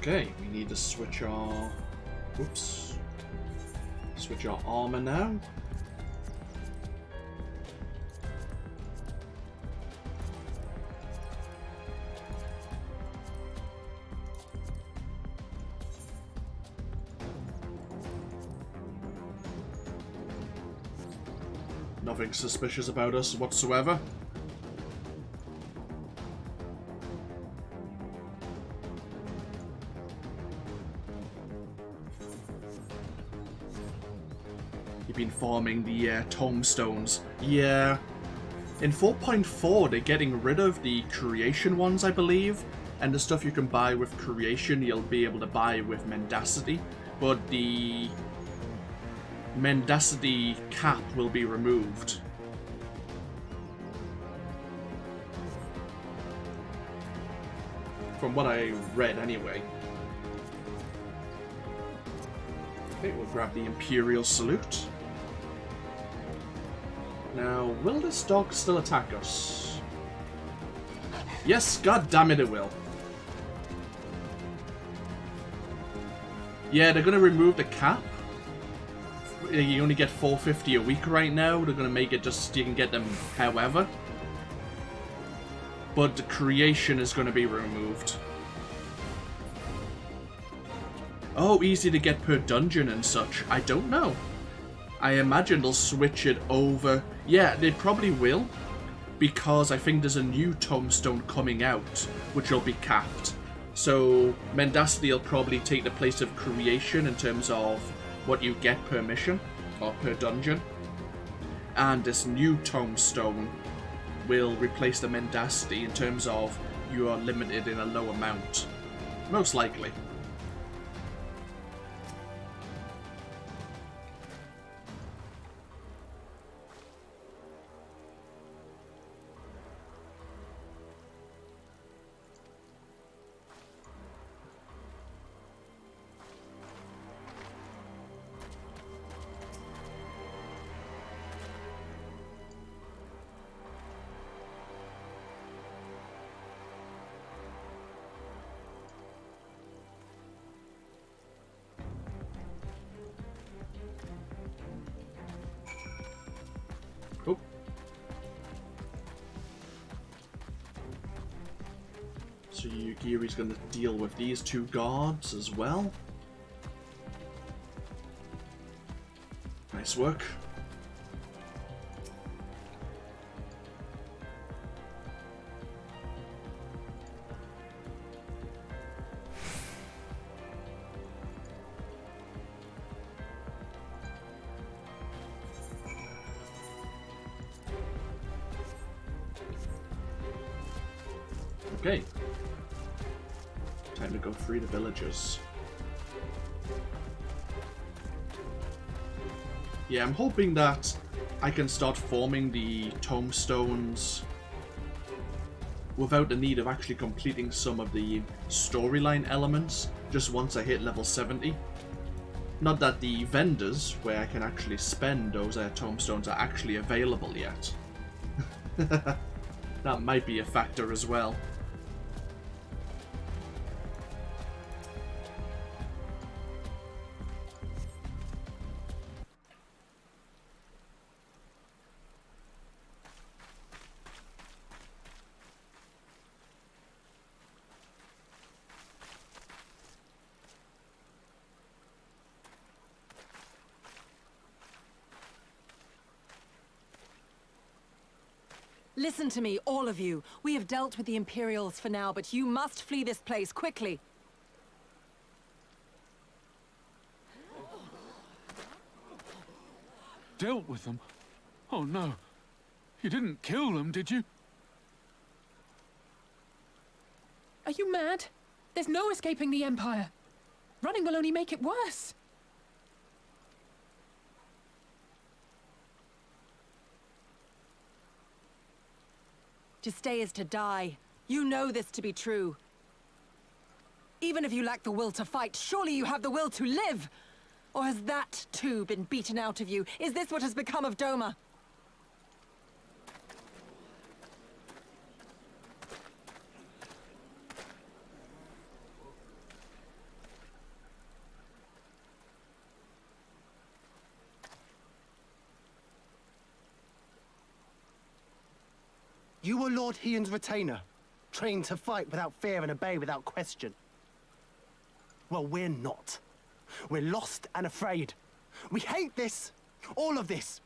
Okay, we need to switch our... Oops. Switch our armor now. Nothing suspicious about us whatsoever. Been farming the tombstones. Yeah. In 4.4 they're getting rid of the creation ones, I believe, and the stuff you can buy with creation you'll be able to buy with mendacity, but the mendacity cap will be removed. From what I read anyway. Okay, we'll grab the Imperial Salute. Now, will this dog still attack us? Yes, god damn it will. Yeah, they're gonna remove the cap. You only get 450 a week right now. They're gonna make it just you can get them however. But the creation is gonna be removed. Oh, easy to get per dungeon and such. I don't know. I imagine they'll switch it over. Yeah, they probably will, because I think there's a new tombstone coming out, which will be capped. So mendacity will probably take the place of creation in terms of what you get per mission, or per dungeon. And this new tombstone will replace the mendacity in terms of you are limited in a low amount. Most likely. Oh. So Yugiri's going to deal with these two guards as well. Nice work. Okay. Time to go free the villagers. Yeah, I'm hoping that I can start forming the tombstones without the need of actually completing some of the storyline elements just once I hit level 70. Not that the vendors, where I can actually spend those tombstones, are actually available yet. That might be a factor as well. Listen to me, all of you. We have dealt with the Imperials for now, but you must flee this place quickly. Dealt with them? Oh no. You didn't kill them, did you? Are you mad? There's no escaping the Empire. Running will only make it worse. To stay is to die. You know this to be true. Even if you lack the will to fight, surely you have the will to live! Or has that, too, been beaten out of you? Is this what has become of Doma? You were Lord Hien's retainer, trained to fight without fear and obey without question. Well, we're not. We're lost and afraid. We hate this, all of this,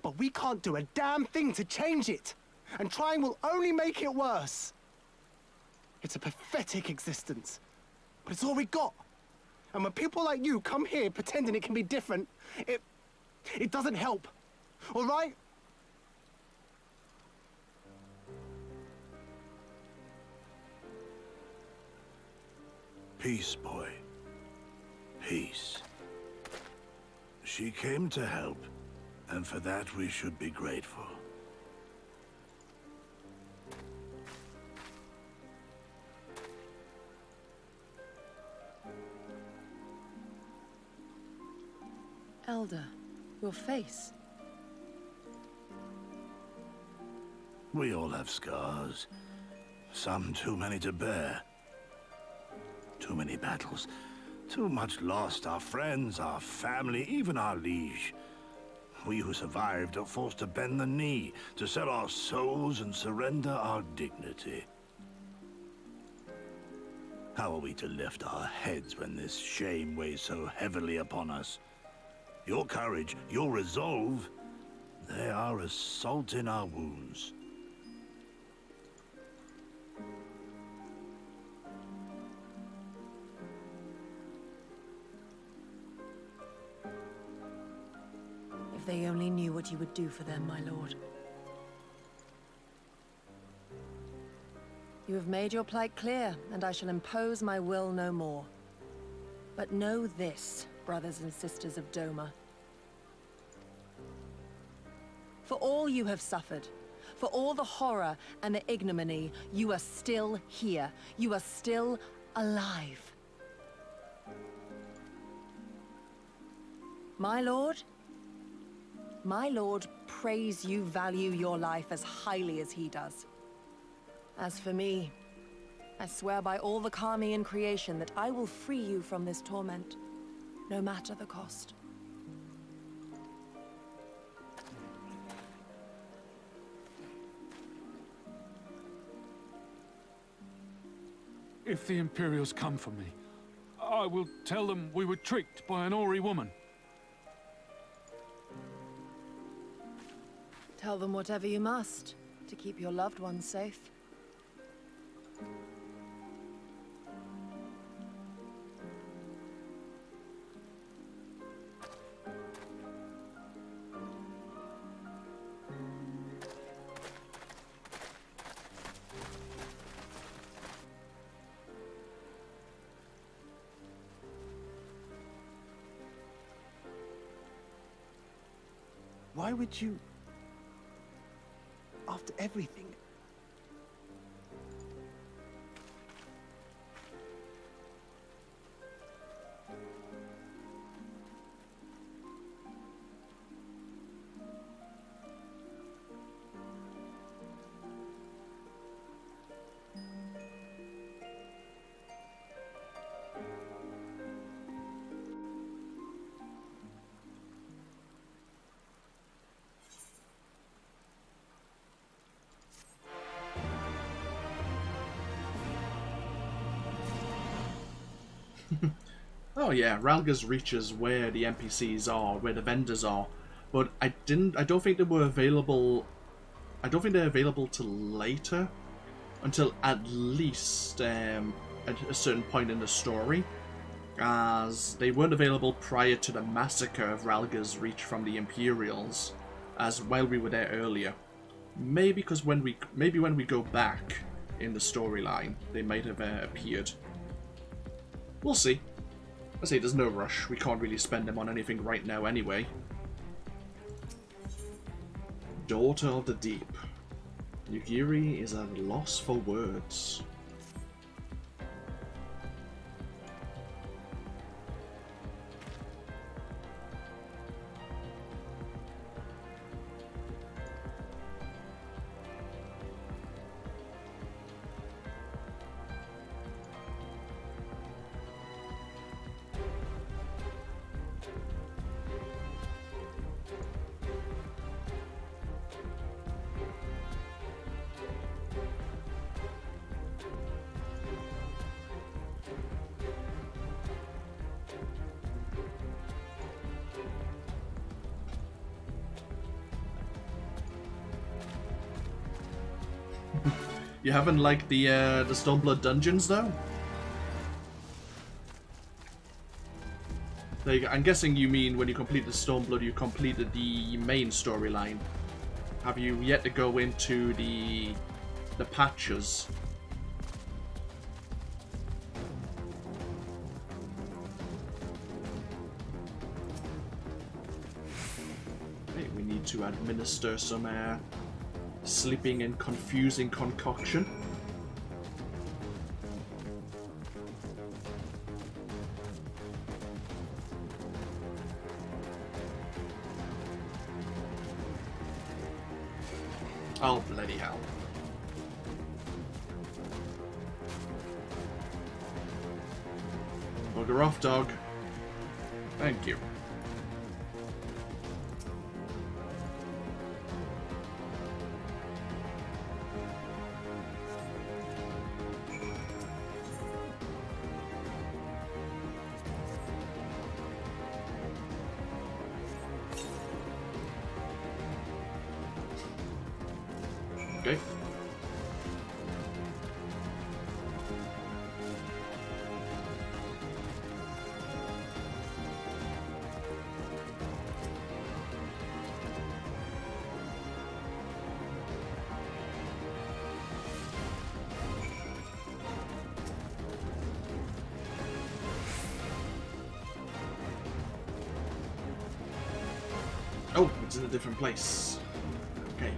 but we can't do a damn thing to change it. And trying will only make it worse. It's a pathetic existence, but it's all we got. And when people like you come here pretending it can be different, it doesn't help, all right? Peace, boy. Peace. She came to help, and for that we should be grateful. Elder, your face. We all have scars. Some too many to bear. Too many battles. Too much lost. Our friends, our family, even our liege. We who survived are forced to bend the knee, to sell our souls and surrender our dignity. How are we to lift our heads when this shame weighs so heavily upon us? Your courage, your resolve, they are as salt in our wounds. If they only knew what you would do for them, my lord. You have made your plight clear, and I shall impose my will no more. But know this, brothers and sisters of Doma. For all you have suffered, for all the horror and the ignominy, you are still here. You are still alive. My lord prays you value your life as highly as he does. As for me, I swear by all the Kami in creation that I will free you from this torment, no matter the cost. If the Imperials come for me, I will tell them we were tricked by an Ori woman. Tell them whatever you must, to keep your loved ones safe. Why would you... After everything? Oh yeah, Ralga's reaches where the NPCs are, where the vendors are, but I don't think they were available. I don't think they're available till later, until at least at a certain point in the story, as they weren't available prior to the massacre of Ralga's reach from the Imperials, as while we were there earlier. Maybe because when we go back in the storyline, they might have appeared. We'll see. I say there's no rush. We can't really spend them on anything right now anyway. Daughter of the Deep. Yugiri is at a loss for words. You haven't liked the Stormblood dungeons though? Like, I'm guessing you mean when you completed Stormblood, you completed the main storyline. Have you yet to go into the patches? Okay, we need to administer some sleeping and confusing concoction. Oh, bloody hell. Bugger off, dog. Thank you. Okay. Oh, it's in a different place. Okay.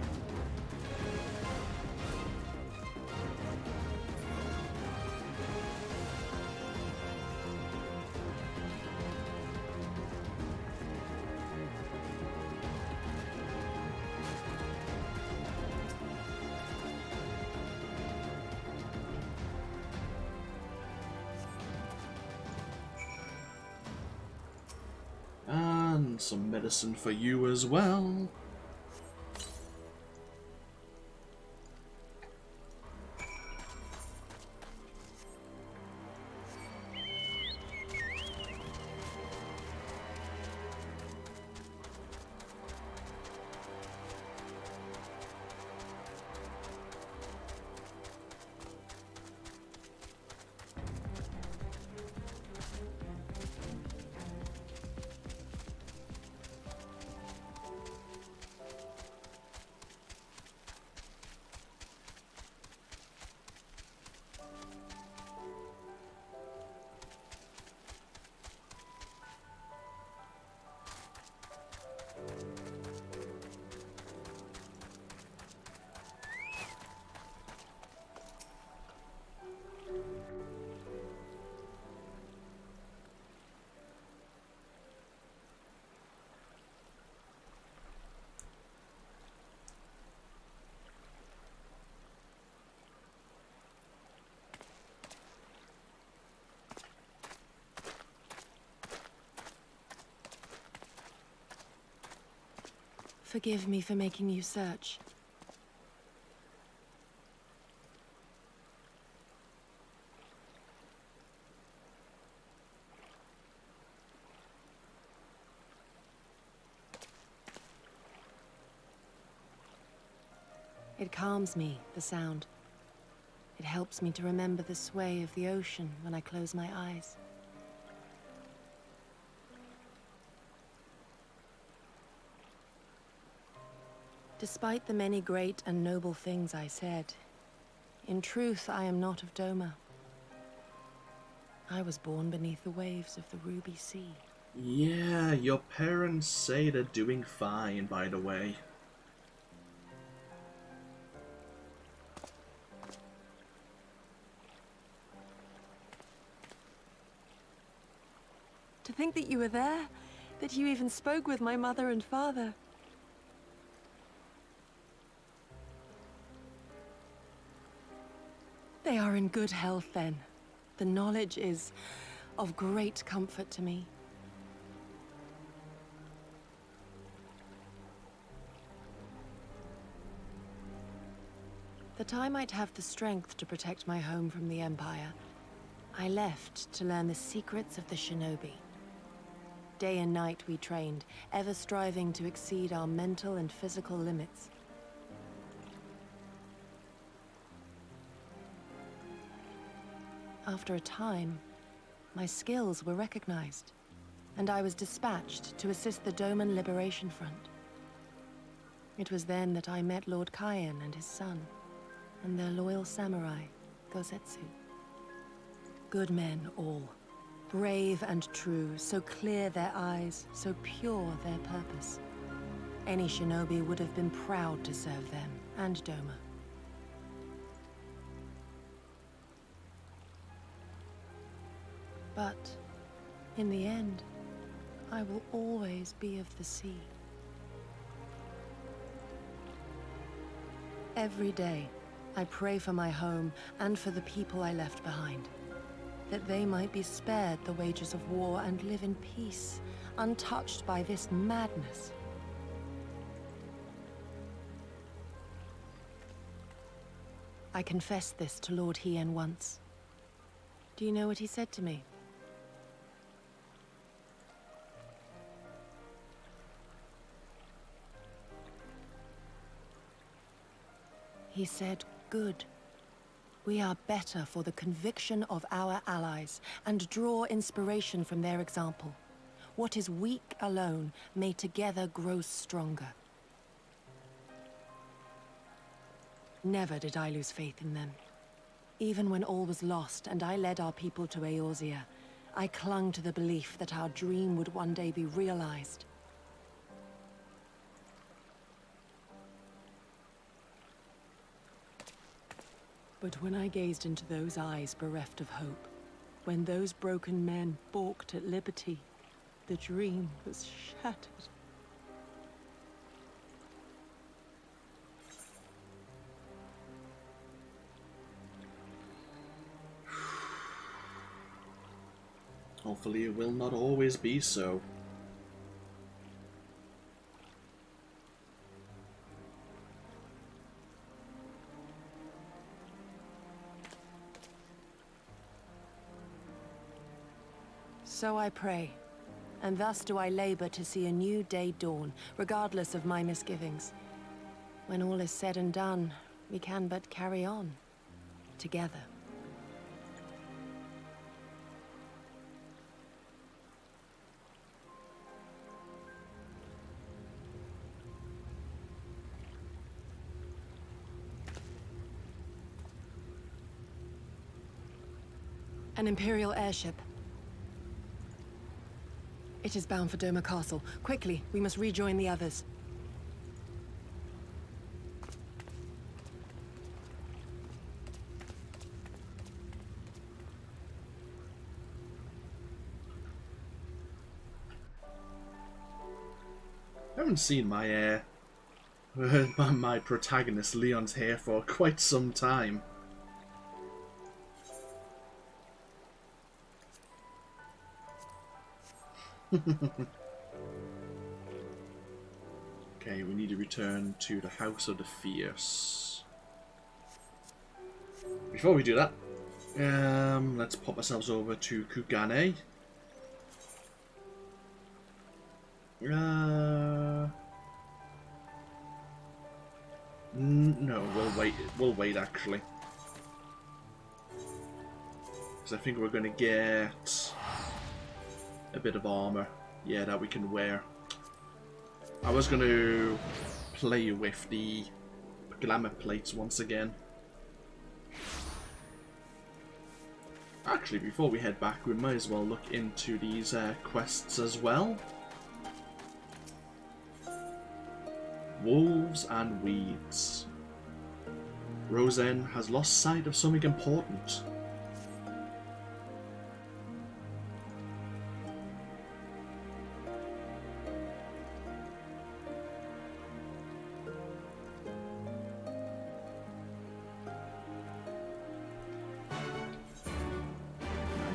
And some medicine for you as well. Forgive me for making you search. It calms me, the sound. It helps me to remember the sway of the ocean when I close my eyes. Despite the many great and noble things I said, in truth I am not of Doma. I was born beneath the waves of the Ruby Sea. Yeah, your parents say they're doing fine, by the way. To think that you were there, that you even spoke with my mother and father. They are in good health, then. The knowledge is of great comfort to me. That I might have the strength to protect my home from the Empire, I left to learn the secrets of the shinobi. Day and night we trained, ever striving to exceed our mental and physical limits. After a time, my skills were recognized, and I was dispatched to assist the Doman Liberation Front. It was then that I met Lord Kaien and his son, and their loyal samurai, Gosetsu. Good men all, brave and true, so clear their eyes, so pure their purpose. Any shinobi would have been proud to serve them, and Doma. But, in the end, I will always be of the sea. Every day, I pray for my home and for the people I left behind, that they might be spared the wages of war and live in peace, untouched by this madness. I confessed this to Lord Hien once. Do you know what he said to me? He said, "Good. We are better for the conviction of our allies, and draw inspiration from their example. What is weak alone may together grow stronger." Never did I lose faith in them. Even when all was lost and I led our people to Eorzea, I clung to the belief that our dream would one day be realized. But when I gazed into those eyes bereft of hope, when those broken men balked at liberty, the dream was shattered. Hopefully it will not always be so. So I pray, and thus do I labor to see a new day dawn, regardless of my misgivings. When all is said and done, we can but carry on, together. An Imperial airship. It is bound for Doma Castle. Quickly, we must rejoin the others. I haven't seen my my protagonist Leon's hair for quite some time. Okay, we need to return to the House of the Fierce. Before we do that, let's pop ourselves over to Kugane. No, we'll wait. We'll wait actually, because I think we're going to get a bit of armor, yeah, that we can wear. I was going to play with the glamour plates once again. Actually, before we head back, we might as well look into these quests as well. Wolves and Weeds. Rosen has lost sight of something important.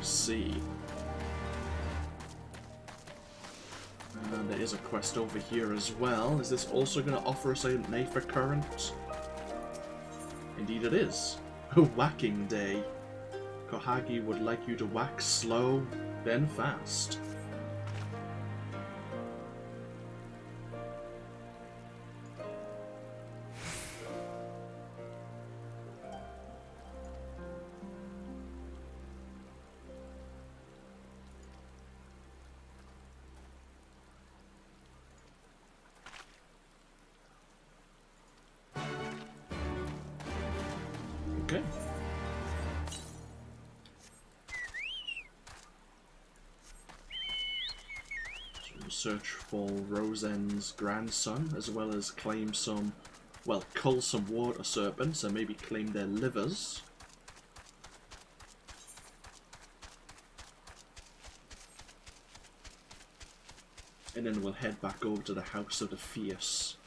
See. And there is a quest over here as well. Is this also going to offer us a Nafer current? Indeed it is. A whacking day. Kohagi would like you to whack slow, then fast. Okay. So we'll search for Rosen's grandson, as well as claim some, well, cull some water serpents and maybe claim their livers. And then we'll head back over to the House of the Fierce.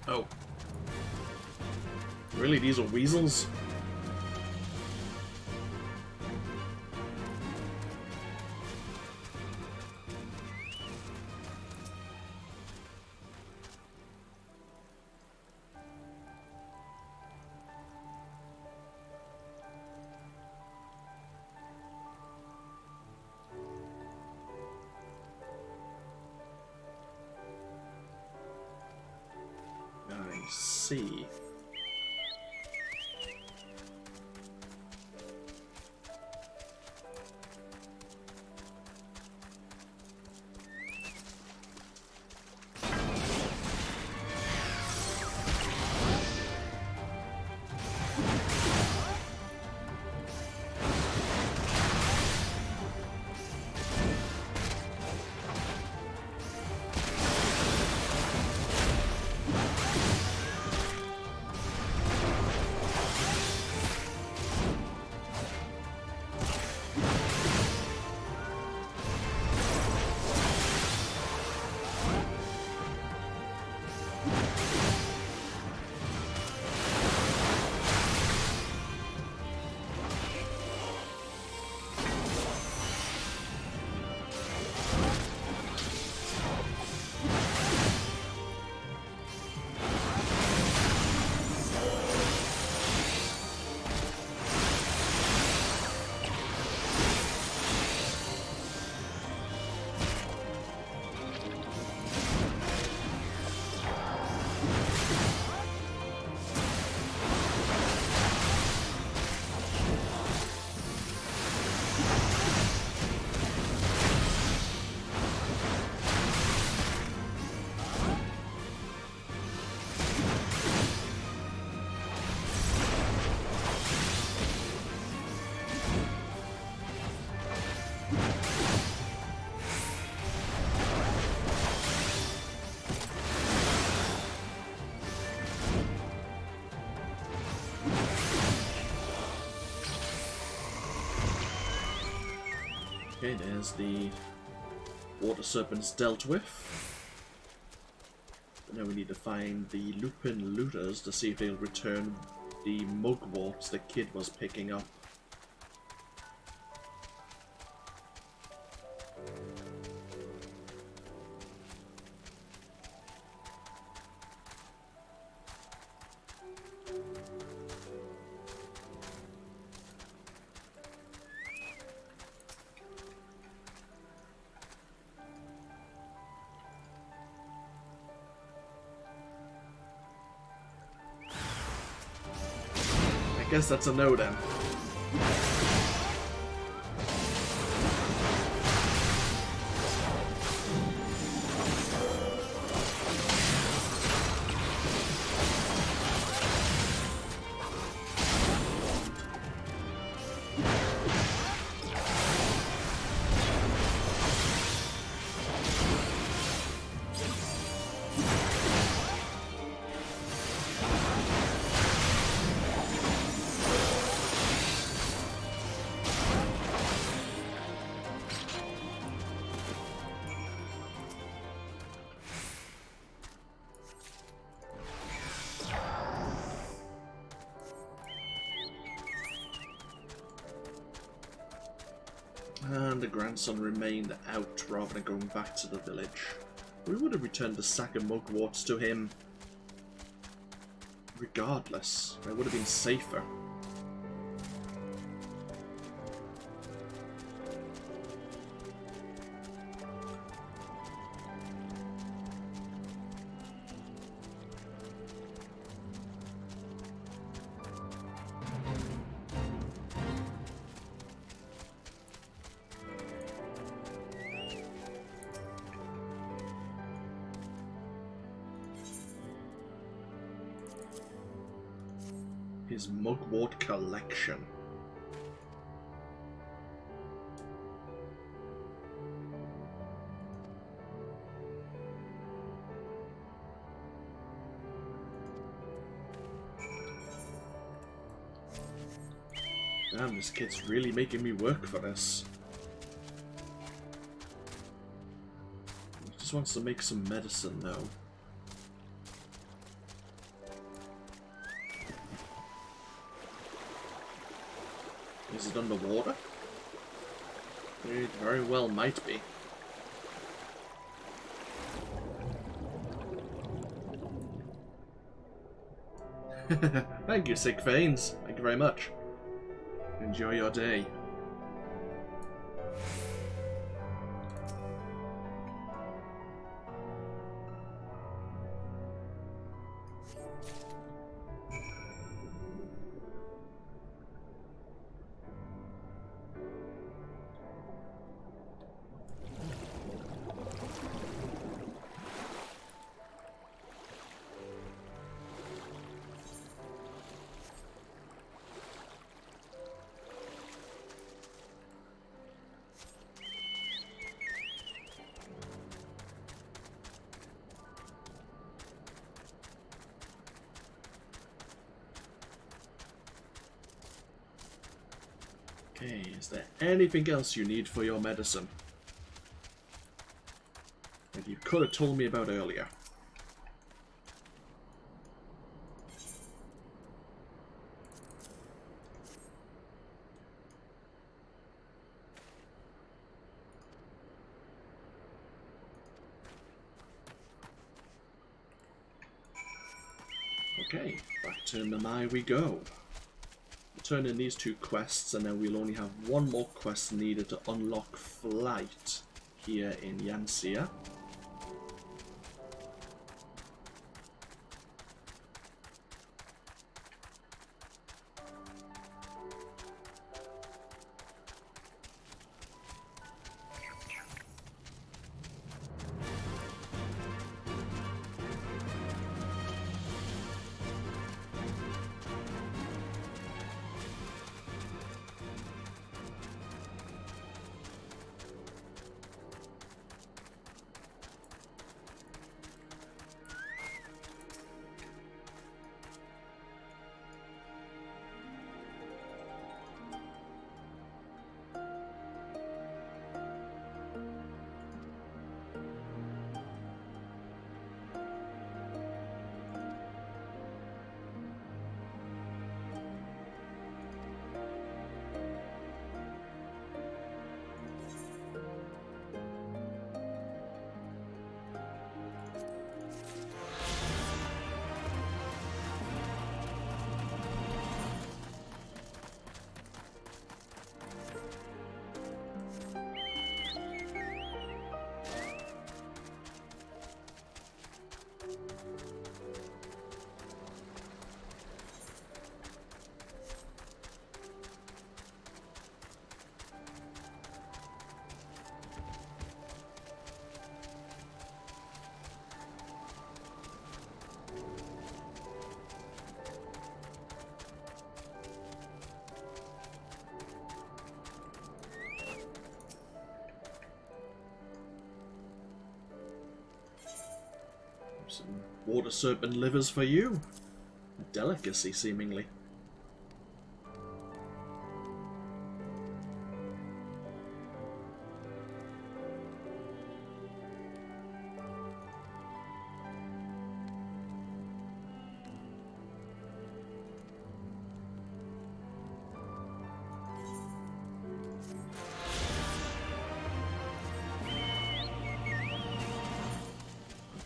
Oh. Really, these are weasels? I see. Okay, there's the water serpents dealt with. But now we need to find the Lupin looters to see if they'll return the mugworts the kid was picking up. guess that's a no then. And the grandson remained out rather than going back to the village. We would have returned the sack of mugworts to him. Regardless, it would have been safer. His mugwort collection. Damn, this kid's really making me work for this. He just wants to make some medicine though. Is it underwater? It very well might be. Thank you, Sick Veins. Thank you very much. Enjoy your day. Okay, is there anything else you need for your medicine that you could have told me about earlier? Okay, back to Namai we go. Turn in these 2 quests and then we'll only have 1 more quest needed to unlock Flight here in Yanxia. Some water serpent livers for you. A delicacy, seemingly.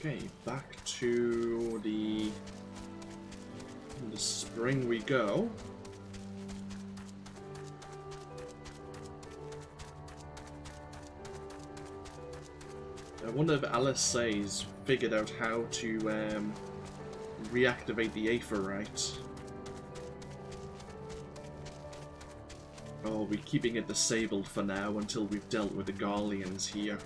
Okay, back to the spring we go. I wonder if Alice's figured out how to reactivate the Aetheryte. Or are we keeping it disabled for now until we've dealt with the Garleans here?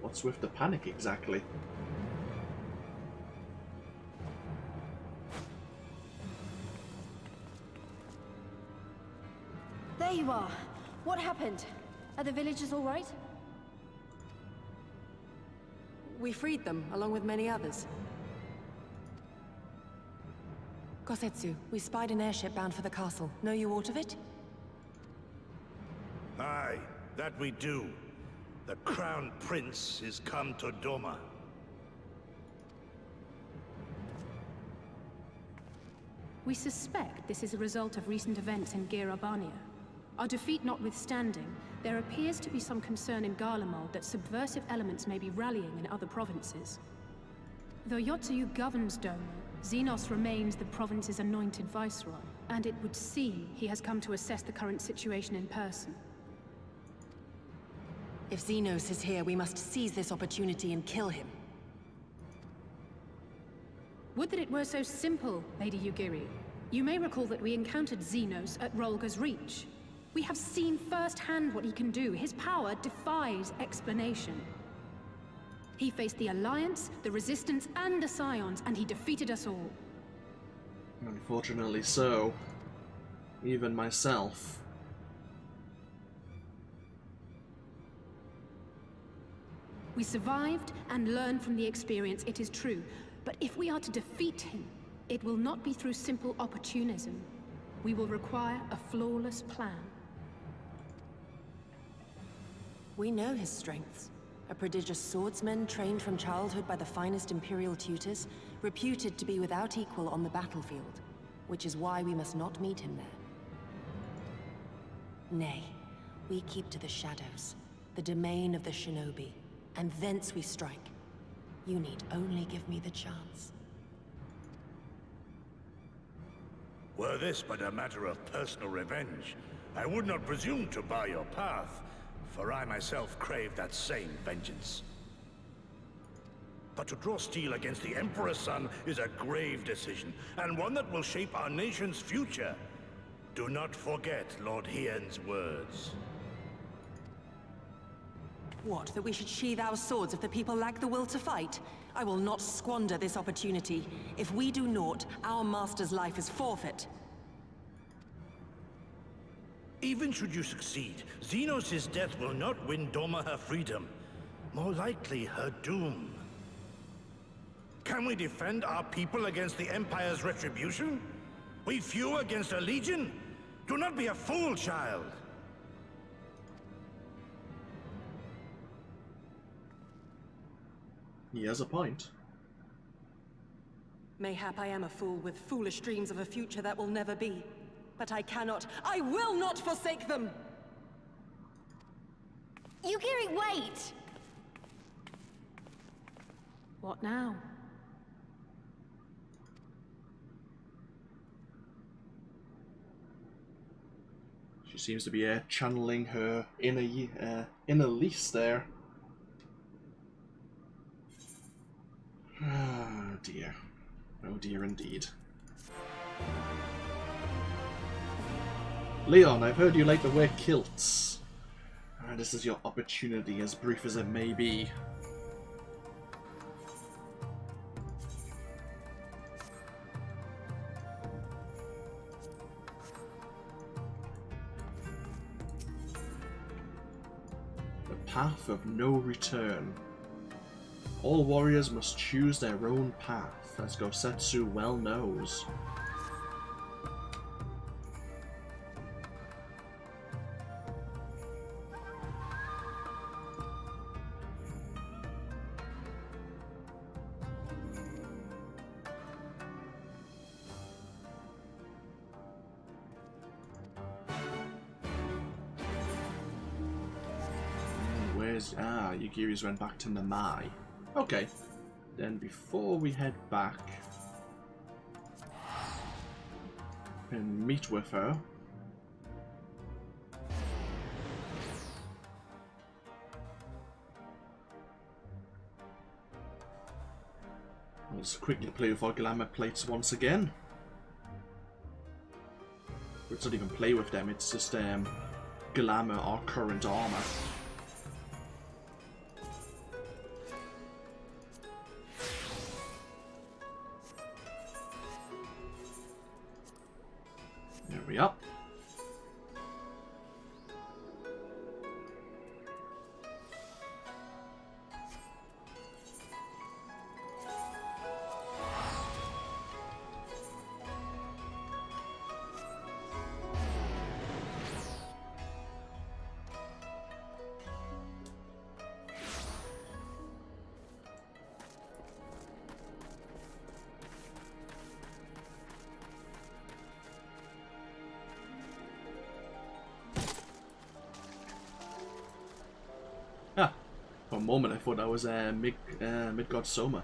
What's with the panic exactly? There you are. What happened? Are the villagers all right? We freed them, along with many others. Kosetsu, we spied an airship bound for the castle. Know you aught of it? Aye, that we do. The Crown Prince is come to Doma. We suspect this is a result of recent events in Girabania. Our defeat notwithstanding, there appears to be some concern in Garlemald that subversive elements may be rallying in other provinces. Though Yotsuyu governs Doma, Xenos remains the province's anointed viceroy, and it would seem he has come to assess the current situation in person. If Xenos is here, we must seize this opportunity and kill him. Would that it were so simple, Lady Yugiri. You may recall that we encountered Xenos at Rolga's Reach. We have seen firsthand what he can do. His power defies explanation. He faced the Alliance, the Resistance, and the Scions, and he defeated us all. Unfortunately so. Even myself. We survived and learned from the experience, it is true. But if we are to defeat him, it will not be through simple opportunism. We will require a flawless plan. We know his strengths. A prodigious swordsman trained from childhood by the finest Imperial tutors, reputed to be without equal on the battlefield, which is why we must not meet him there. Nay, we keep to the shadows, the domain of the shinobi, and thence we strike. You need only give me the chance. Were this but a matter of personal revenge, I would not presume to bar your path, for I myself crave that same vengeance. But to draw steel against the Emperor's son is a grave decision, and one that will shape our nation's future. Do not forget Lord Hien's words. What, that we should sheathe our swords if the people lack the will to fight? I will not squander this opportunity. If we do naught, our master's life is forfeit. Even should you succeed, Xenos' death will not win Doma her freedom. More likely, her doom. Can we defend our people against the Empire's retribution? We few against a legion? Do not be a fool, child. He has a point. Mayhap I am a fool with foolish dreams of a future that will never be. But I cannot, I will not forsake them! Yukiri, wait! What now? She seems to be channeling her inner Lise there. Oh dear. Oh dear indeed. Leon, I've heard you like to wear kilts. This is your opportunity, as brief as it may be. The path of no return. All warriors must choose their own path, as Gosetsu well knows. Yukiri's went back to Namai. Okay. Then before we head back and meet with her, let's quickly play with our glamour plates once again. It's not even play with them, it's just glamour our current armor. There we are. For a moment I thought that was Midgard Soma.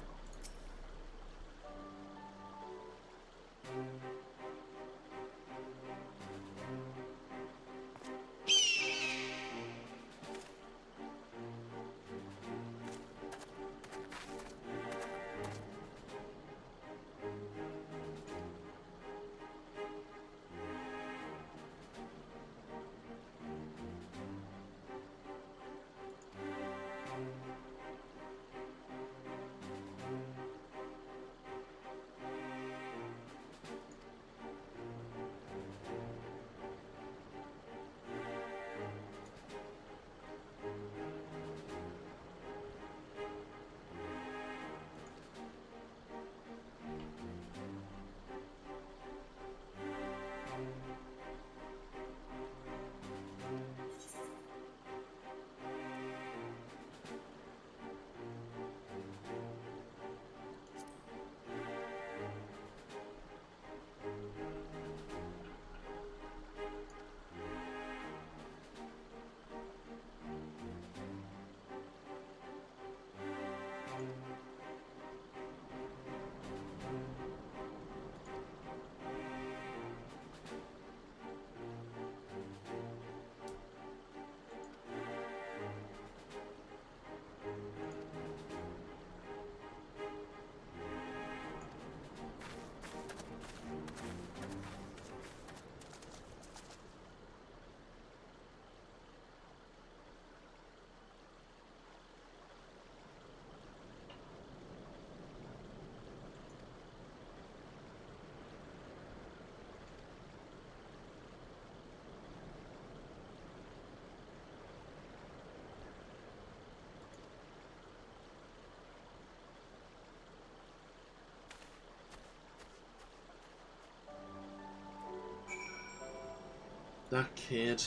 That kid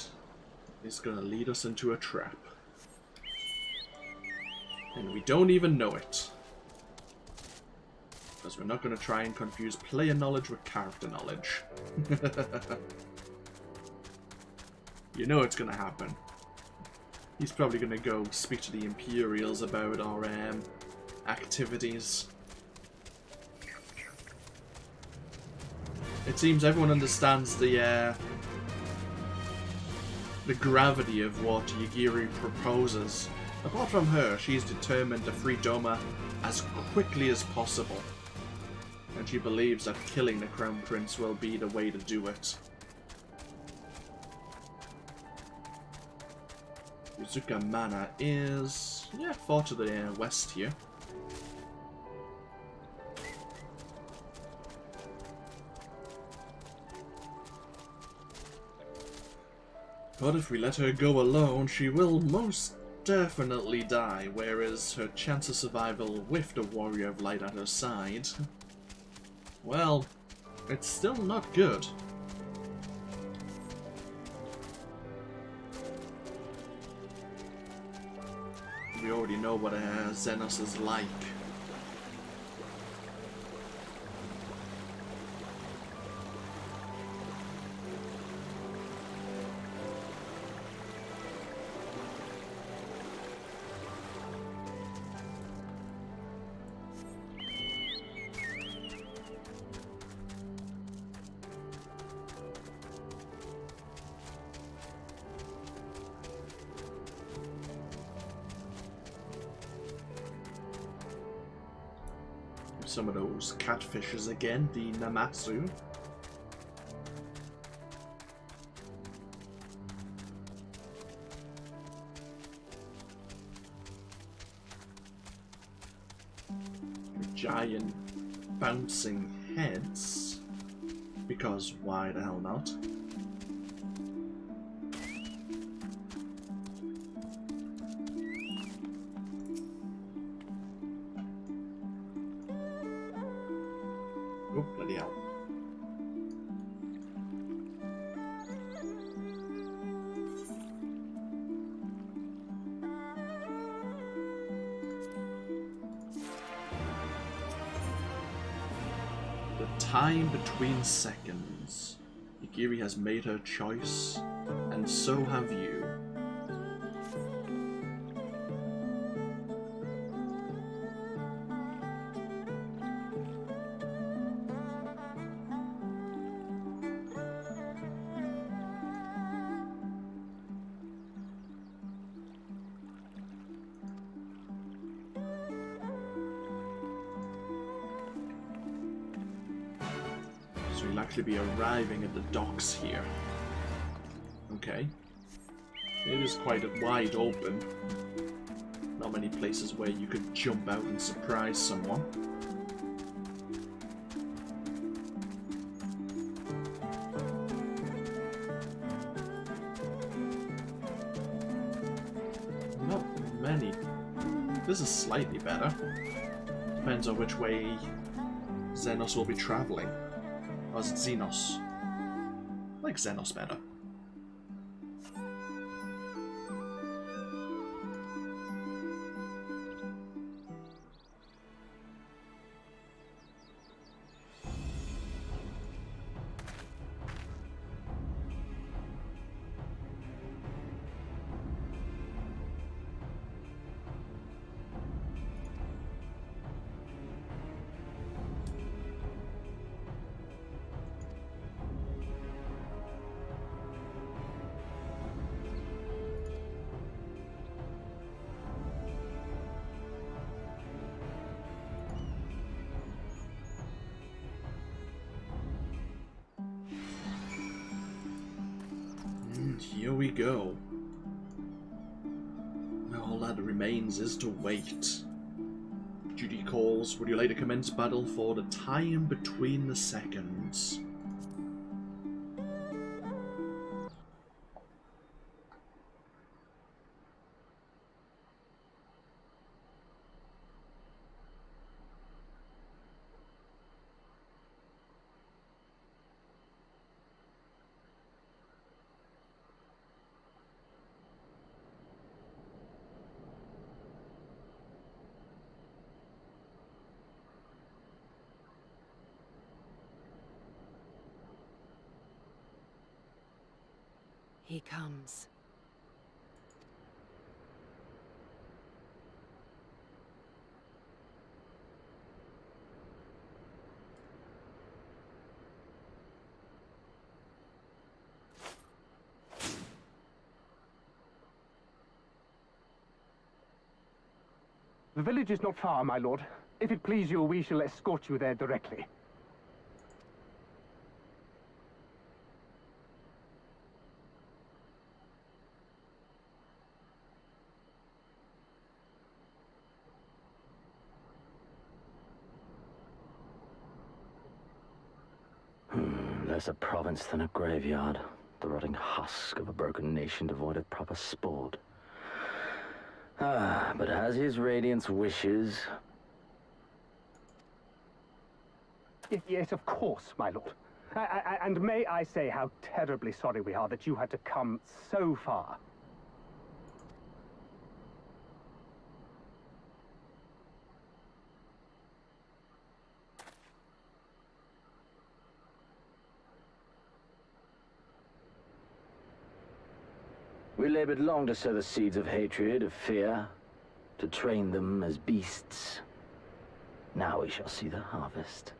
is gonna lead us into a trap. And we don't even know it. Because we're not going to try and confuse player knowledge with character knowledge. You know it's going to happen. He's probably going to go speak to the Imperials about our activities. It seems everyone understands the gravity of what Yagiri proposes. Apart from her, she's determined to free Doma as quickly as possible. And she believes that killing the Crown Prince will be the way to do it. Uzuka Mana is, yeah, far to the west here. But if we let her go alone, she will most definitely die, whereas her chance of survival with the Warrior of Light at her side, well, it's still not good. We already know what Xenos is like. Some of those catfishes again, the Namatsu. Giant bouncing heads, because why the hell not? Oh, bloody hell. The time between seconds. Yagiri has made her choice, and so have you. So we'll actually be arriving at the docks here. Okay. It is quite wide open. Not many places where you could jump out and surprise someone. Not many. This is slightly better. Depends on which way Xenos will be traveling. Or is it Xenos? I like Xenos better. Here we go. Now all that remains is to wait. Duty calls, would you like to commence battle for the time between the seconds? He comes. The village is not far, my lord. If it please you, we shall escort you there directly. Less a province than a graveyard. The rotting husk of a broken nation devoid of proper sport. But as his radiance wishes... Yes, of course, my lord. And may I say how terribly sorry we are that you had to come so far. We labored long to sow the seeds of hatred, of fear, to train them as beasts. Now we shall see the harvest.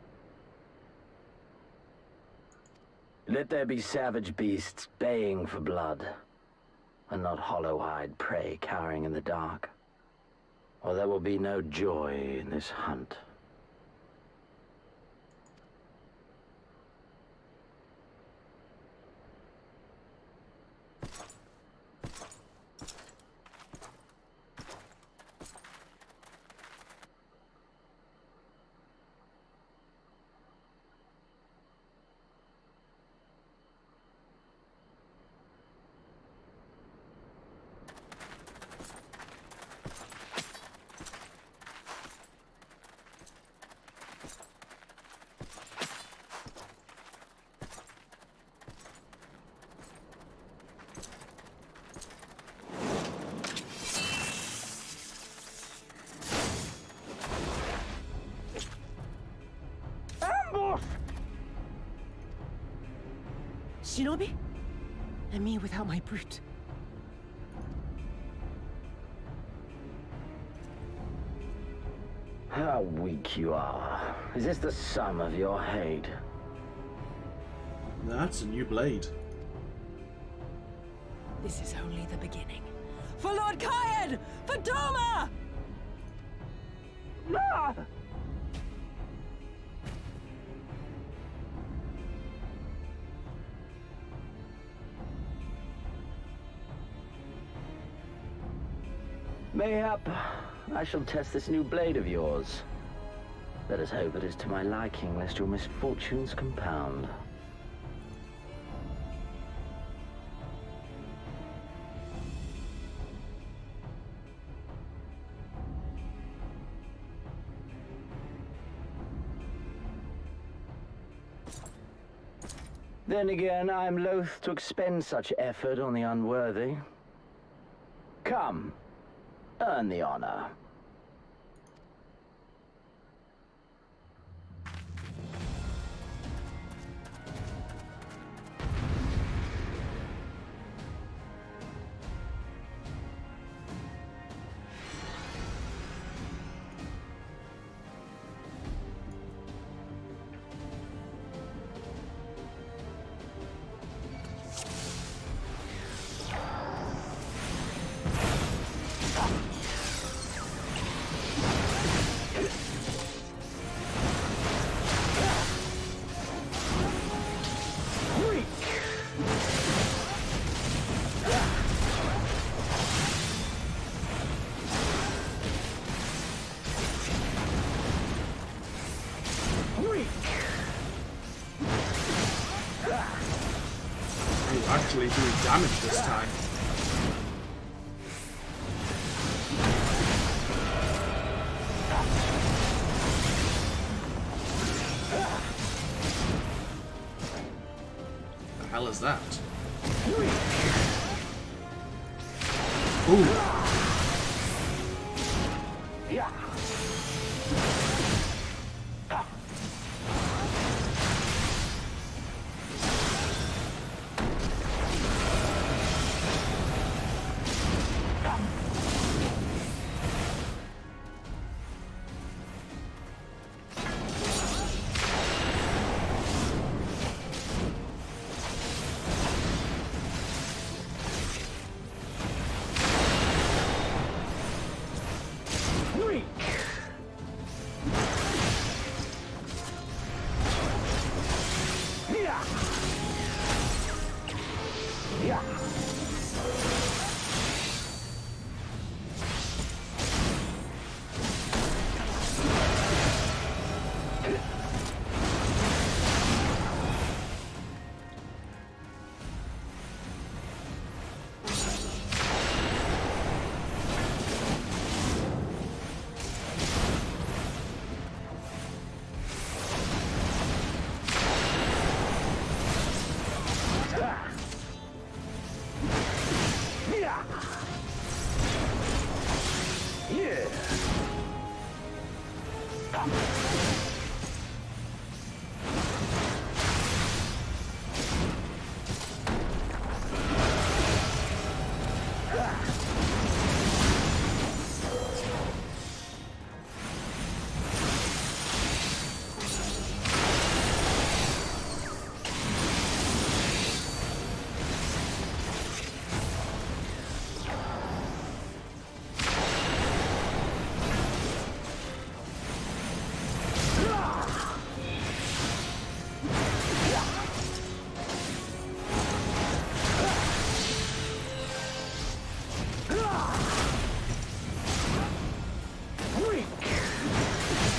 Let there be savage beasts baying for blood, and not hollow-eyed prey cowering in the dark, or there will be no joy in this hunt. Shinobi? And me without my brute. How weak you are. Is this the sum of your hate? That's a new blade. This is only the beginning. For Lord Kyan! For Doma! Ah! Mayhap I shall test this new blade of yours. Let us hope it is to my liking, lest your misfortunes compound. Then again, I am loath to expend such effort on the unworthy. Come, earn the honor. Actually doing damage this time. The hell is that? Ooh. Yeah.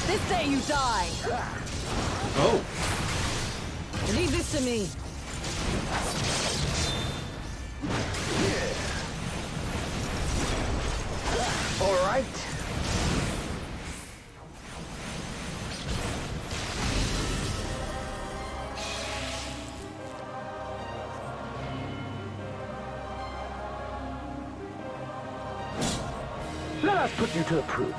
This day you die! Oh! Leave this to me! All right. Let us put you to the proof.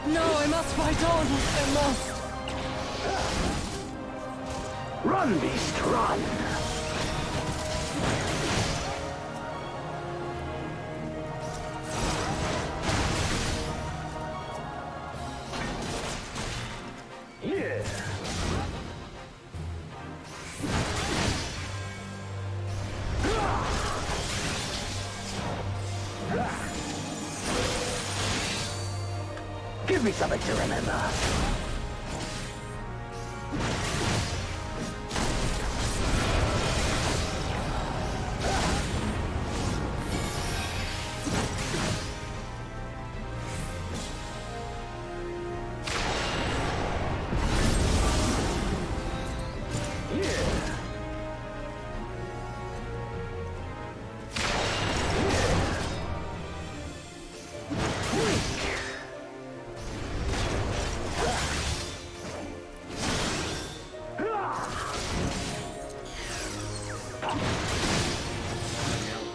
No, I must fight on! I must! Run, beast, run! Yeah! Give me something to remember.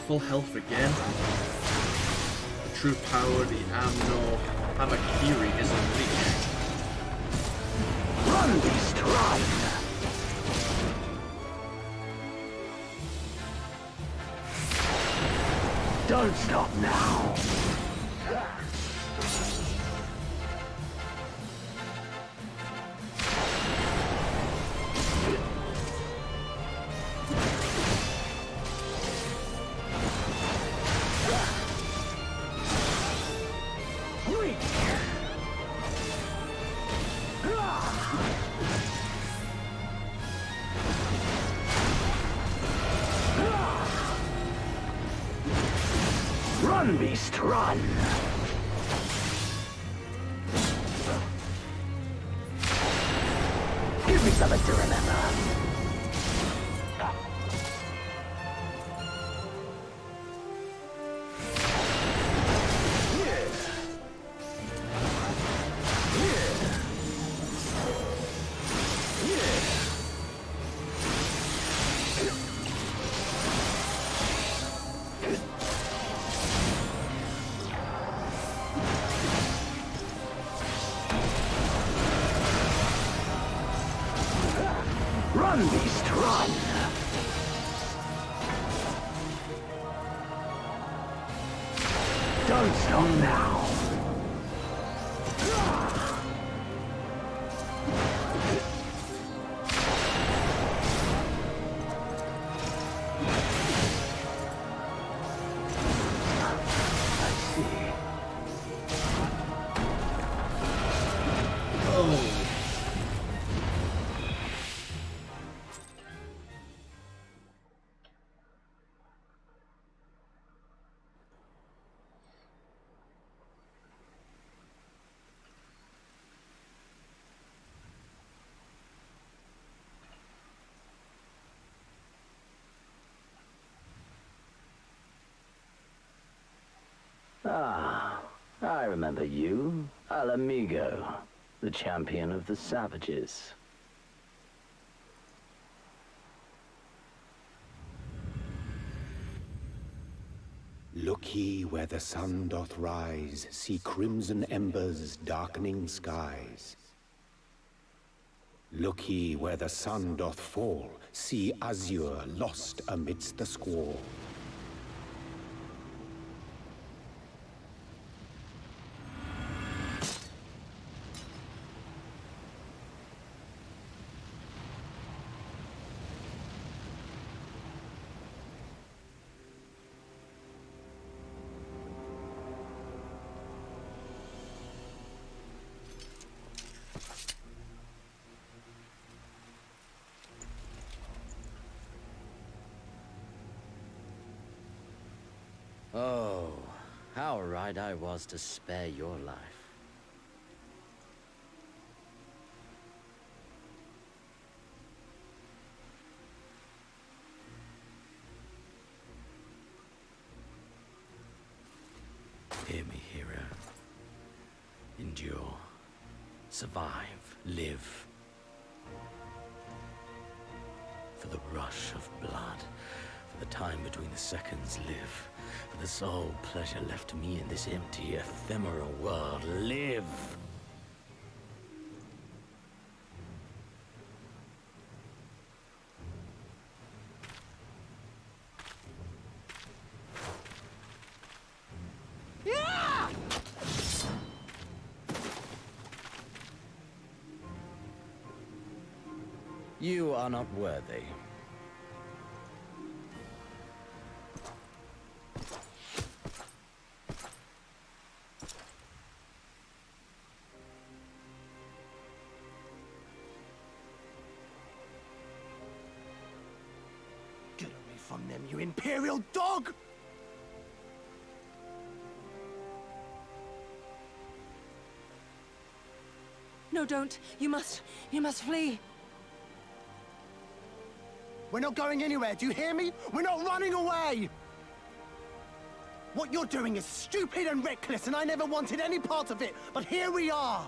Full health again. The true power of the Amno Hamakiri is unleashed. Run, beast, run! Don't stop now. Run, beast, run! Give me something to remember. Run, beast, run! Don't stop now. Ah, I remember you. Al Amigo, the champion of the savages. Look ye where the sun doth rise, see crimson embers darkening skies. Look ye where the sun doth fall, see azure lost amidst the squall. Oh, how right I was to spare your life. Hear me, hero. Endure. Survive. Live. For the rush of blood. For the time between the seconds, live. For the sole pleasure left to me in this empty, ephemeral world, live! You are not worthy. Get away from them, you Imperial dog! No, don't. You must flee. We're not going anywhere, do you hear me? We're not running away! What you're doing is stupid and reckless, and I never wanted any part of it, but here we are!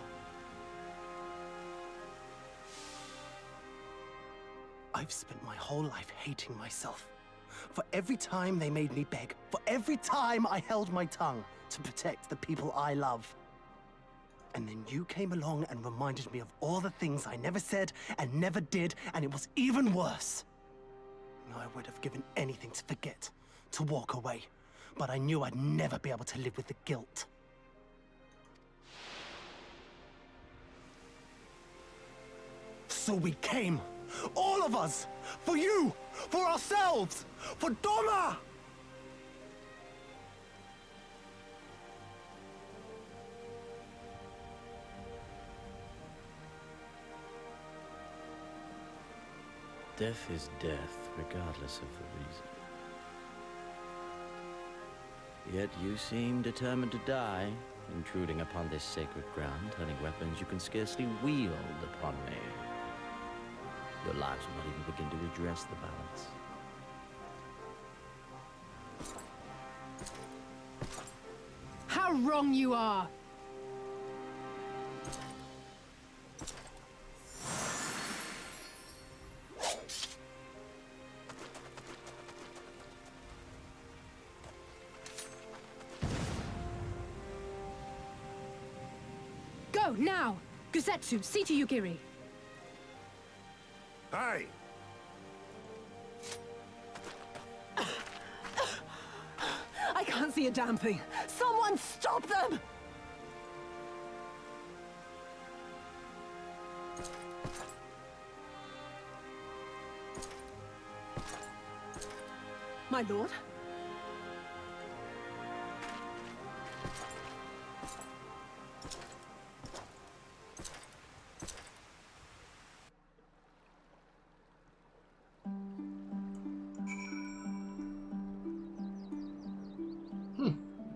I've spent my whole life hating myself. For every time they made me beg, for every time I held my tongue to protect the people I love. And then you came along and reminded me of all the things I never said and never did, and it was even worse. I would have given anything to forget, to walk away, but I knew I'd never be able to live with the guilt. So we came, all of us, for you, for ourselves, for Doma! Death is death, regardless of the reason. Yet you seem determined to die, intruding upon this sacred ground, turning weapons you can scarcely wield upon me. Your lives will not even begin to redress the balance. How wrong you are! Go, now! Gusetsu, see to Yugiri. Aye! I can't see a damn thing. Someone stop them! My lord?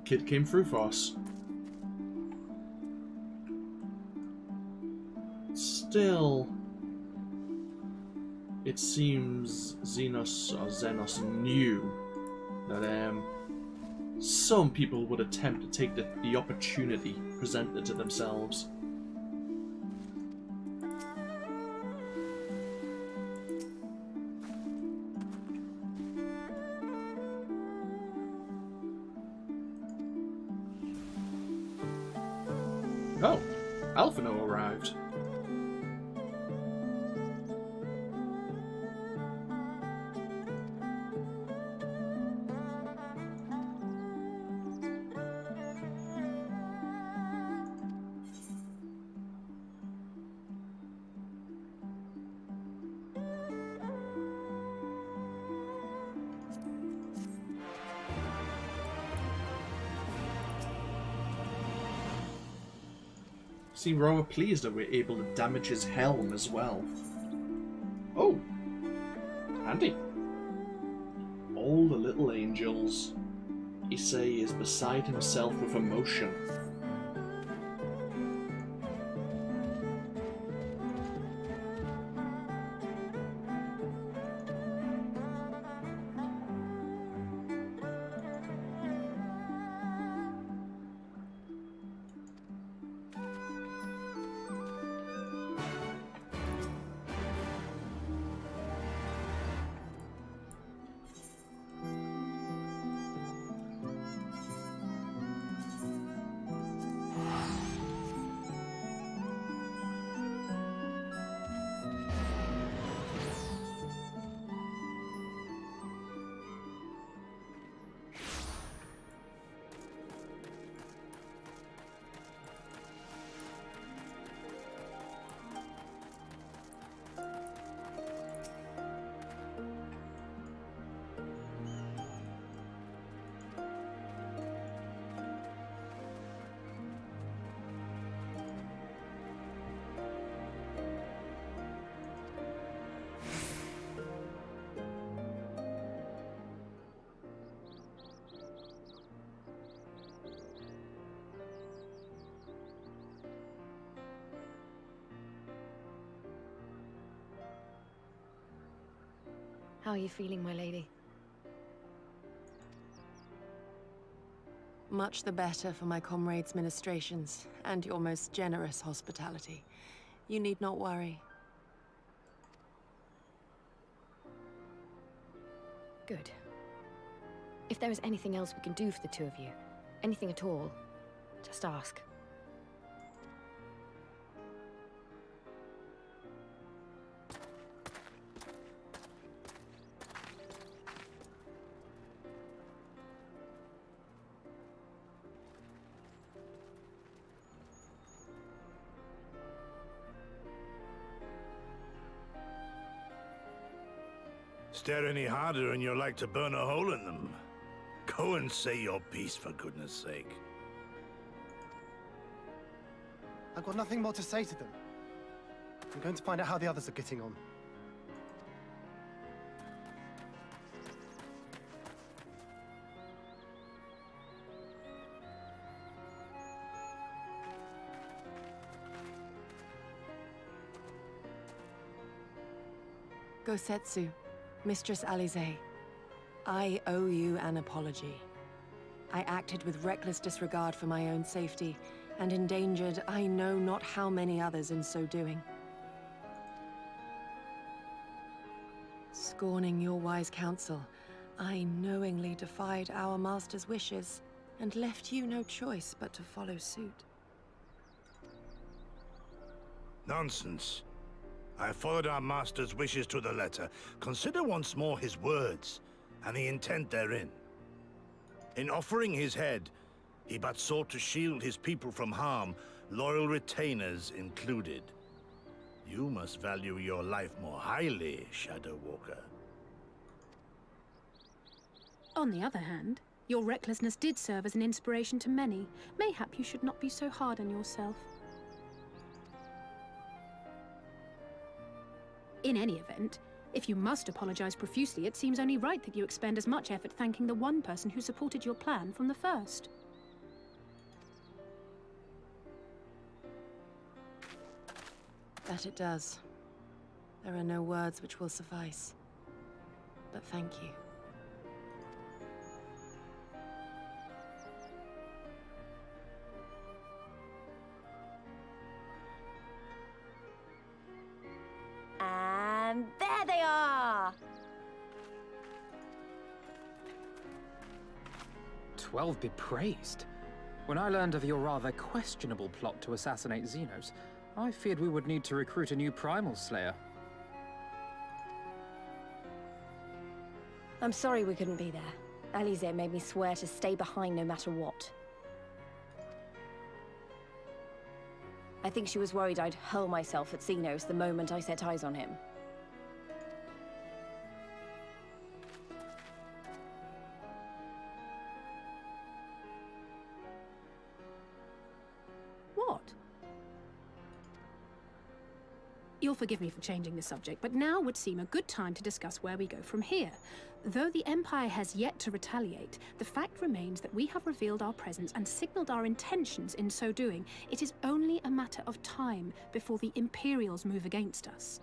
Kid came through for us. Still, it seems Xenos knew that some people would attempt to take the opportunity presented to themselves. Oh, Alphino arrived. Seem rather pleased that we're able to damage his helm as well. Oh, handy. All the little angels. Issei is beside himself with emotion. How are you feeling, my lady? Much the better for my comrades' ministrations and your most generous hospitality. You need not worry. Good. If there is anything else we can do for the two of you, anything at all, just ask. Stare any harder and you're like to burn a hole in them. Go and say your piece, for goodness sake. I've got nothing more to say to them. I'm going to find out how the others are getting on. Gosetsu, Mistress Alize, I owe you an apology. I acted with reckless disregard for my own safety, and endangered I know not how many others in so doing. Scorning your wise counsel, I knowingly defied our master's wishes, and left you no choice but to follow suit. Nonsense. I followed our master's wishes to the letter. Consider once more his words, and the intent therein. In offering his head, he but sought to shield his people from harm, loyal retainers included. You must value your life more highly, Shadow Walker. On the other hand, your recklessness did serve as an inspiration to many. Mayhap you should not be so hard on yourself. In any event, if you must apologize profusely, it seems only right that you expend as much effort thanking the one person who supported your plan from the first. That it does. There are no words which will suffice. But thank you. FFXII be praised. When I learned of your rather questionable plot to assassinate Xenos, I feared we would need to recruit a new primal slayer. I'm sorry we couldn't be there. Alize made me swear to stay behind no matter what. I think she was worried I'd hurl myself at Xenos the moment I set eyes on him. What? You'll forgive me for changing the subject, but now would seem a good time to discuss where we go from here. Though the Empire has yet to retaliate, the fact remains that we have revealed our presence and signaled our intentions in so doing. It is only a matter of time before the Imperials move against us.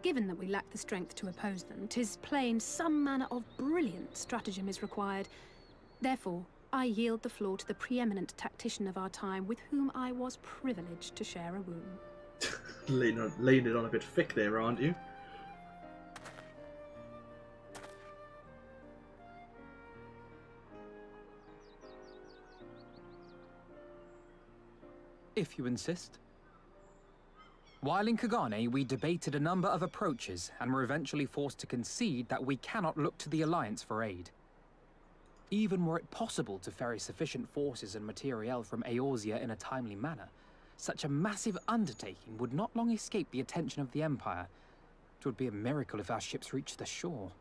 Given that we lack the strength to oppose them, 'tis plain some manner of brilliant stratagem is required. Therefore, I yield the floor to the preeminent tactician of our time, with whom I was privileged to share a room. Laying it on a bit thick there, aren't you? If you insist. While in Kagane, we debated a number of approaches and were eventually forced to concede that we cannot look to the Alliance for aid. Even were it possible to ferry sufficient forces and materiel from Eorzea in a timely manner, such a massive undertaking would not long escape the attention of the Empire. It would be a miracle if our ships reached the shore.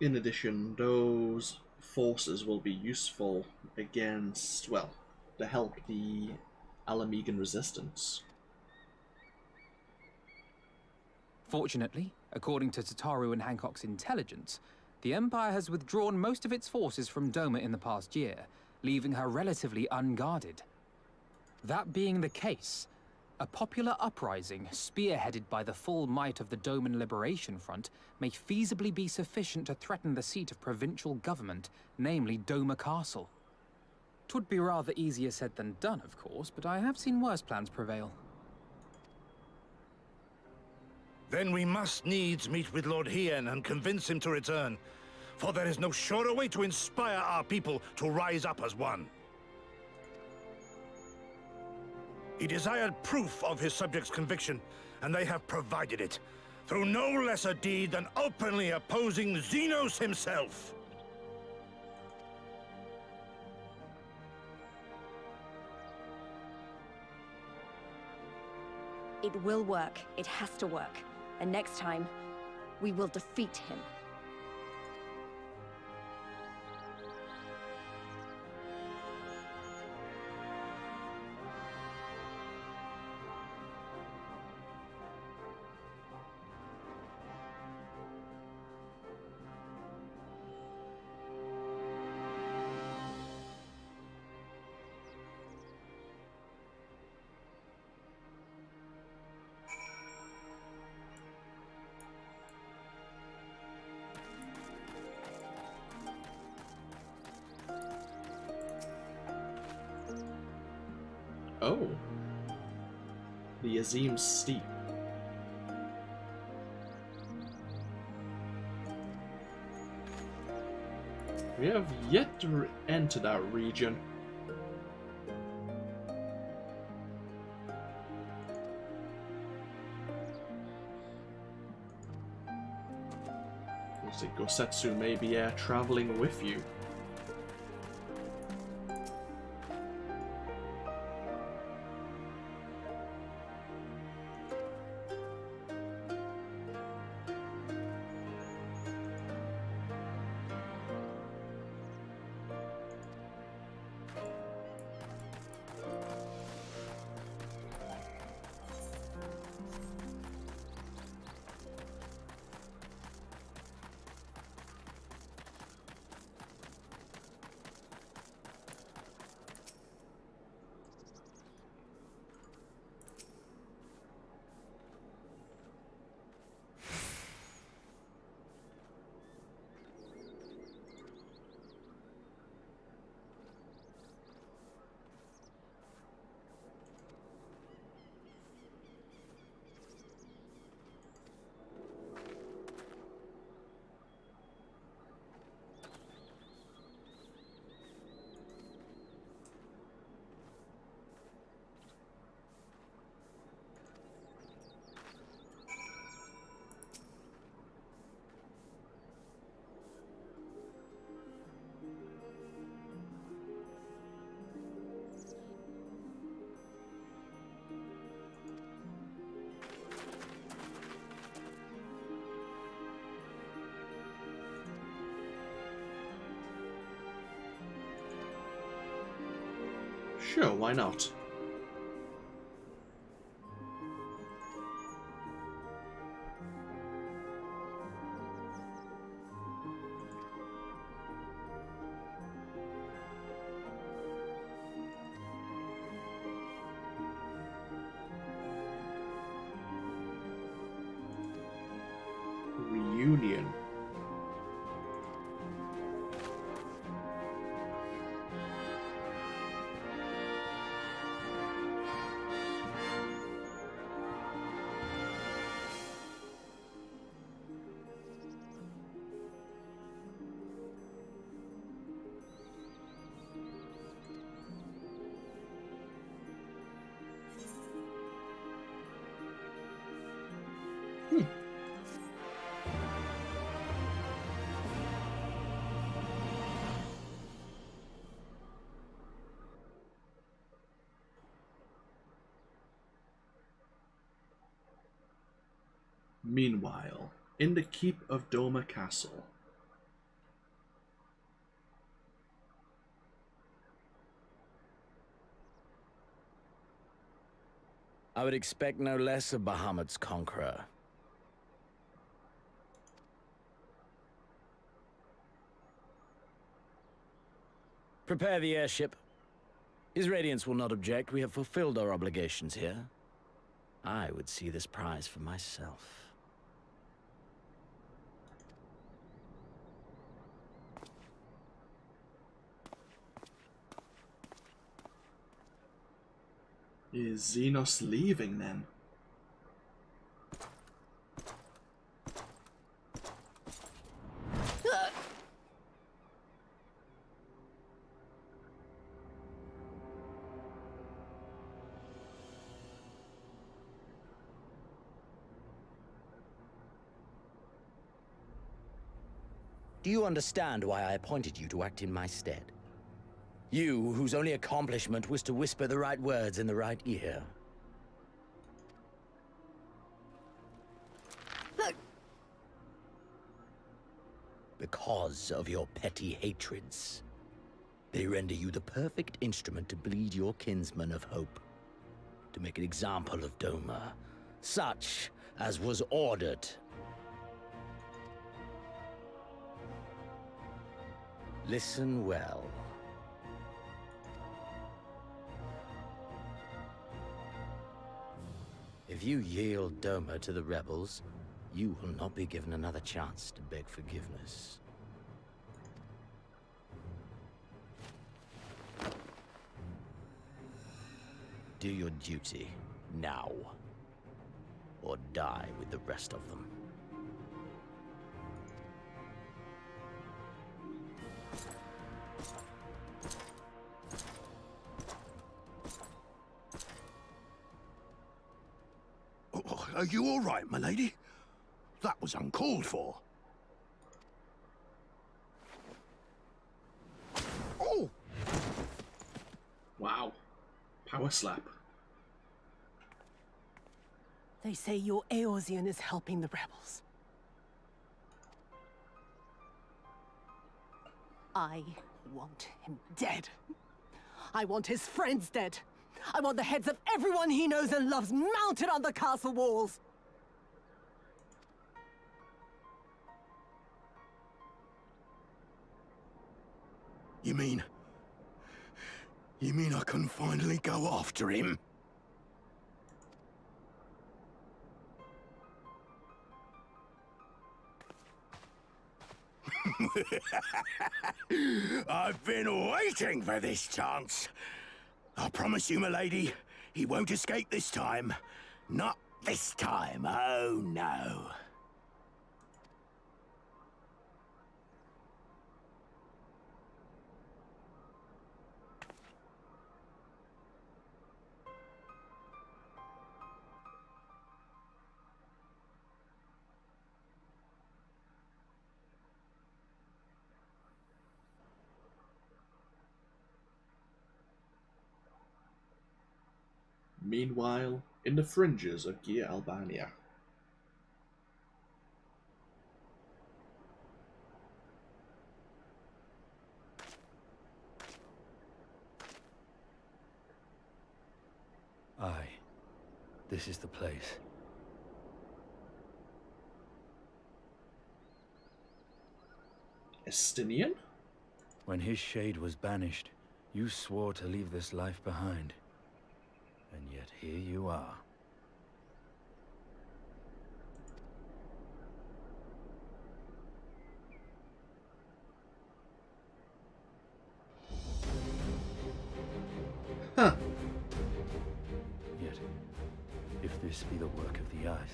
In addition, those forces will be useful against, well, to help the Alamegan resistance. Fortunately, according to Tataru and Hancock's intelligence, the Empire has withdrawn most of its forces from Doma in the past year, leaving her relatively unguarded. That being the case, a popular uprising spearheaded by the full might of the Doman Liberation Front may feasibly be sufficient to threaten the seat of provincial government, namely Doma Castle. 'Twould be rather easier said than done, of course, but I have seen worse plans prevail. Then we must needs meet with Lord Hien and convince him to return, for there is no surer way to inspire our people to rise up as one. He desired proof of his subjects' conviction, and they have provided it, through no less a deed than openly opposing Xenos himself. It will work. It has to work. And next time, we will defeat him. Oh. The Azim Steep. We have yet to enter that region. Looks like Gosetsu may be traveling with you. Sure, why not? Reunion. Meanwhile, in the keep of Doma Castle. I would expect no less of Bahamut's conqueror. Prepare the airship. His Radiance will not object. We have fulfilled our obligations here. I would see this prize for myself. Is Xenos leaving then? Do you understand why I appointed you to act in my stead? You, whose only accomplishment was to whisper the right words in the right ear. Because of your petty hatreds, they render you the perfect instrument to bleed your kinsman of hope, to make an example of Doma, such as was ordered. Listen well. If you yield Doma to the rebels, you will not be given another chance to beg forgiveness. Do your duty, now. Or die with the rest of them. Are you all right, my lady? That was uncalled for. Oh! Wow. Power slap. They say your Eorzean is helping the rebels. I want him dead. I want his friends dead. I want the heads of everyone he knows and loves mounted on the castle walls. You mean I can finally go after him? I've been waiting for this chance. I promise you, my lady, he won't escape this time. Not this time, oh no. Meanwhile, in the fringes of Gia Albania. This is the place. Estinian? When his shade was banished, you swore to leave this life behind. And yet here you are. Huh. Yet, if this be the work of the Eyes,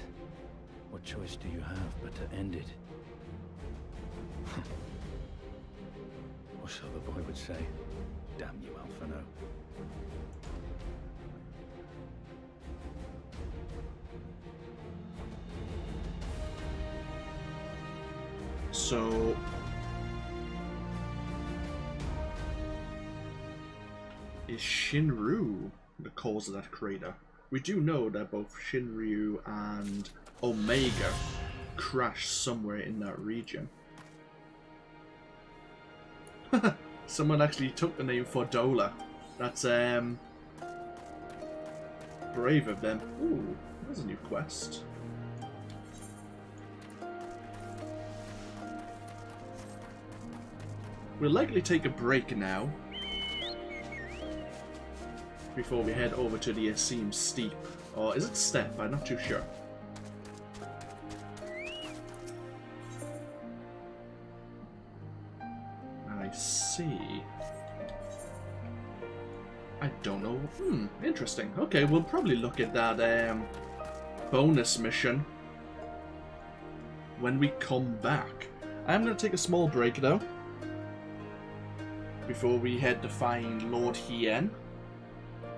what choice do you have but to end it? Or so the boy would say. Damn you, Alphino. So... is Shinru the cause of that crater? We do know that both Shinryu and Omega crashed somewhere in that region. Someone actually took the name for Dola. That's brave of them. Ooh, there's a new quest. We'll likely take a break now before we head over to the Asim Steep. Or is it Step? I'm not too sure. I see. I don't know. Interesting. Okay, we'll probably look at that bonus mission when we come back. I'm going to take a small break though, before we head to find Lord Hien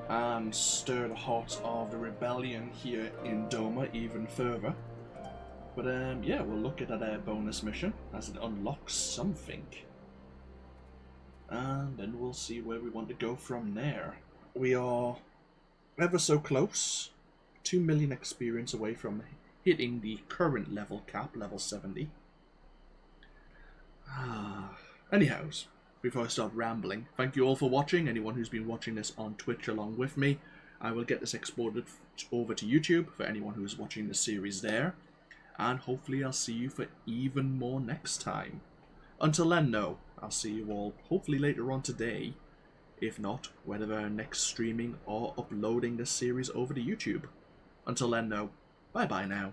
and stir the heart of the rebellion here in Doma even further. But yeah, we'll look at that bonus mission as it unlocks something. And then we'll see where we want to go from there. We are ever so close, 2 million experience away from hitting the current level cap, level 70. Anyhows, before I start rambling, thank you all for watching. Anyone who's been watching this on Twitch along with me, I will get this exported over to YouTube for anyone who's watching the series there. And hopefully I'll see you for even more next time. Until then, no, I'll see you all hopefully later on today. If not, whether I'm next streaming or uploading this series over to YouTube. Until then, no, bye bye now.